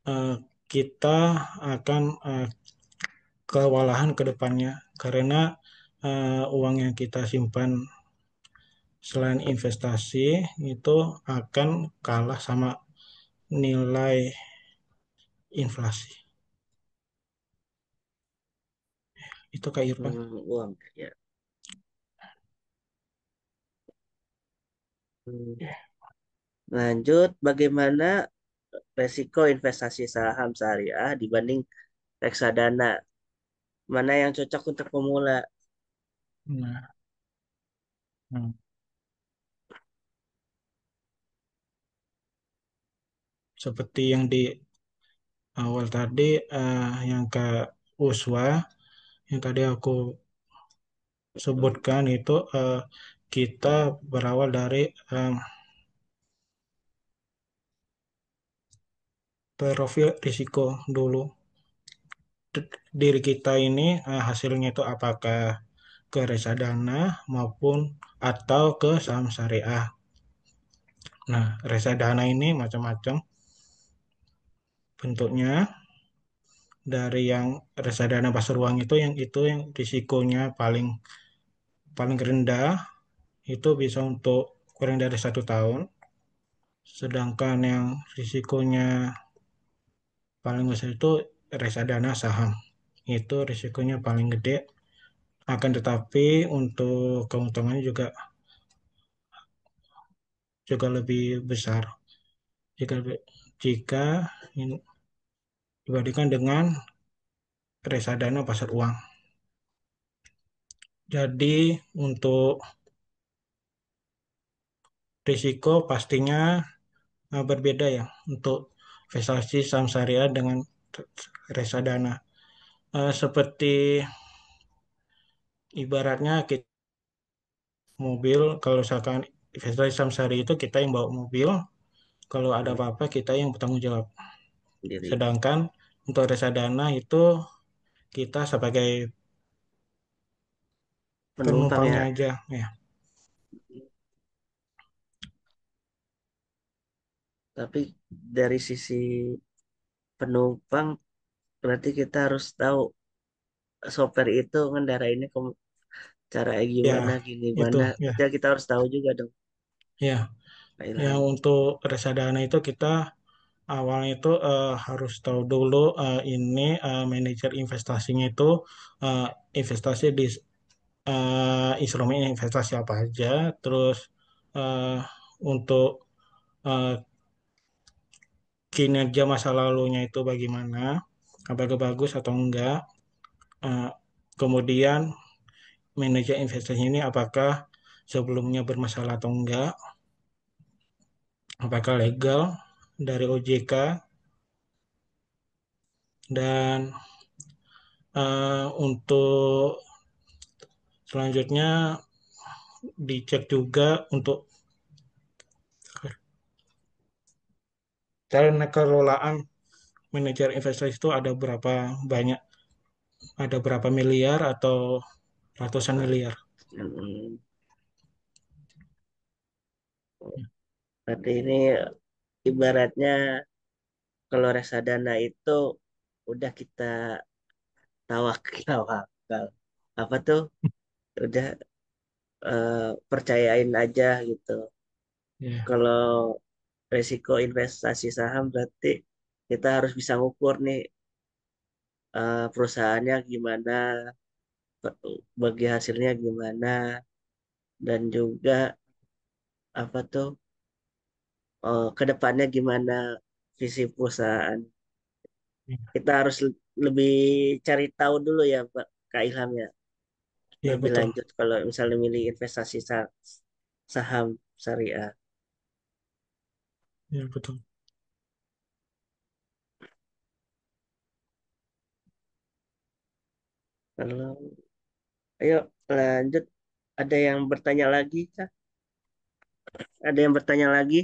eh, kita akan kewalahan ke depannya karena uang yang kita simpan selain investasi itu akan kalah sama nilai inflasi. Itu Kak Irfan. Uang ya. Hmm. Lanjut, bagaimana resiko investasi saham syariah dibanding reksadana? Mana yang cocok untuk pemula? Nah, hmm. Seperti yang di awal tadi, yang Kak Uswa, yang tadi aku sebutkan itu kita berawal dari profil risiko dulu. diri kita ini hasilnya itu apakah ke reksadana maupun atau ke saham syariah. Nah, reksadana ini macam-macam bentuknya. Dari yang reksadana pasar uang itu yang risikonya paling paling rendah, itu bisa untuk kurang dari 1 tahun. Sedangkan yang risikonya paling besar itu reksadana saham. Itu risikonya paling gede. Akan tetapi untuk keuntungannya juga juga lebih besar jika jika dibandingkan dengan reksadana pasar uang. Jadi untuk risiko pastinya berbeda ya untuk investasi saham syariah dengan reksadana. Seperti ibaratnya kita mobil, kalau misalkan investasi saham syariah itu kita yang bawa mobil, kalau ada Hmm, apa-apa kita yang bertanggung jawab. sendiri. Sedangkan untuk reksadana itu kita sebagai Penumpang penumpangnya ya. aja ya. Tapi dari sisi penumpang berarti kita harus tahu sopir itu ngendarainnya cara Ya, gimana, gini itu mana. ya. Berarti kita harus tahu juga dong, Ya, Kak yang Ilham. untuk reksadana itu kita awalnya itu harus tahu dulu ini manajer investasinya itu eh, investasi di instrumen investasi apa aja, terus eh, untuk eh, kinerja masa lalunya itu bagaimana, apakah bagus atau enggak. Eh, Kemudian manajer investasi ini apakah sebelumnya bermasalah atau enggak, apakah legal dari OJK, dan untuk selanjutnya dicek juga untuk cara kelolaan manajer investasi itu ada berapa banyak, ada berapa miliar atau ratusan Nah, miliar. hmm, berarti ini ibaratnya kalau reksadana itu udah kita tawakal. Apa tuh? Udah percayain aja gitu. Ya, Kalau resiko investasi saham berarti kita harus bisa ngukur nih perusahaannya gimana, bagi hasilnya gimana, dan juga apa tuh ke depannya gimana visi perusahaan. ya, Kita harus lebih cari tahu dulu ya, Pak Kak Ilham ya, ya, lebih betul. lanjut kalau misalnya milih investasi saham syariah. Ya, betul. Kalau ayo lanjut, ada yang bertanya lagi, Kak? Ada yang bertanya lagi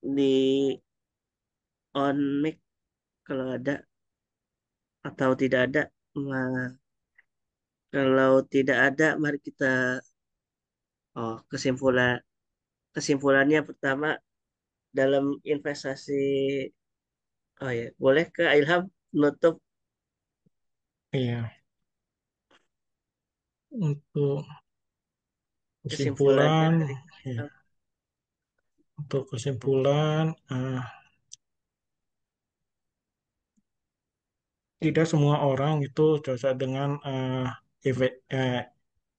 di on mic kalau ada atau tidak ada. Nah, kalau tidak ada, mari kita kesimpulan kesimpulannya pertama dalam investasi. Oh ya, boleh ke Ilham nutup Iya, untuk kesimpulannya kesimpulan, dari ya, untuk kesimpulan, tidak semua orang itu cocok dengan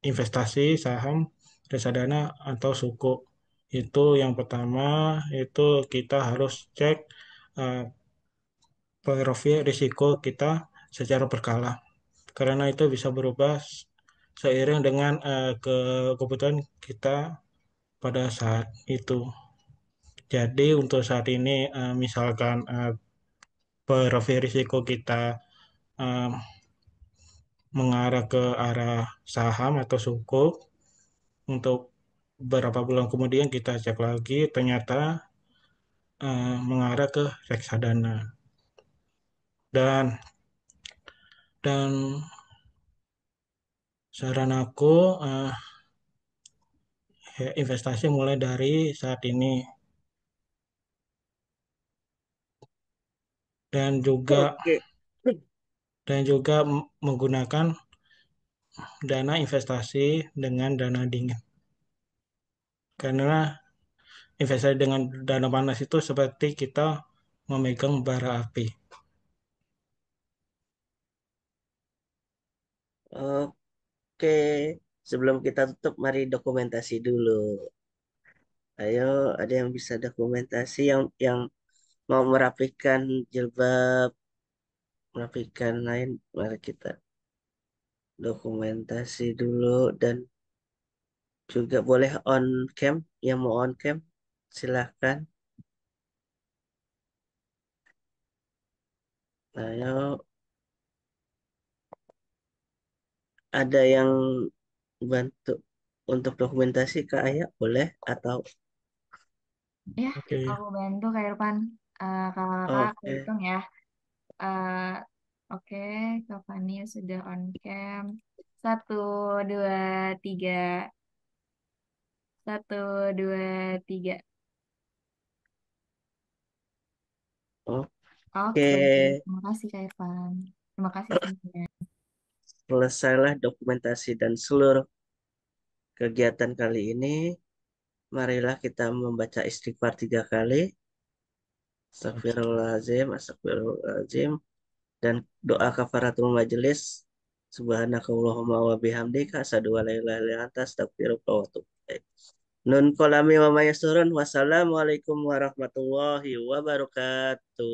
investasi saham, reksadana atau suku. Itu yang pertama, itu kita harus cek eh, profil risiko kita secara berkala. Karena itu bisa berubah seiring dengan kebutuhan kita pada saat itu. Jadi untuk saat ini misalkan profil risiko kita eh, mengarah ke arah saham atau suku, untuk beberapa bulan kemudian kita cek lagi ternyata mengarah ke reksadana. Dan Dan saran aku investasi mulai dari saat ini dan juga Oke. menggunakan dana investasi dengan dana dingin. Karena investasi dengan dana panas itu seperti kita memegang bara api. Oke, sebelum kita tutup, mari dokumentasi dulu. Ayo, ada yang bisa dokumentasi yang mau merapikan jilbab, merapikan lain, mari kita dokumentasi dulu dan juga boleh on cam, yang mau on cam, silahkan. Ayo, ada yang bantu untuk dokumentasi ke Ayah, boleh atau Ya, Oke. aku bantu Kak Irfan. Kalau kakak, aku oke. hitung ya. Eh, oke, Kak Fani sudah on cam. Satu, dua, tiga. Satu, dua, tiga. Oke, Oke, terima kasih Kak Irfan. Terima kasih semuanya. selesailah dokumentasi dan seluruh kegiatan kali ini. Marilah kita membaca istighfar 3 kali. Astagfirullahaladzim, astagfirullahaladzim. Dan doa kafaratul majelis. Subhanakallahumma wa bihamdika asyhadu an la ilaha illa anta astaghfiruka wa atubu ilaik. Nun kolami wa mayasurun. Wassalamualaikum warahmatullahi wabarakatuh.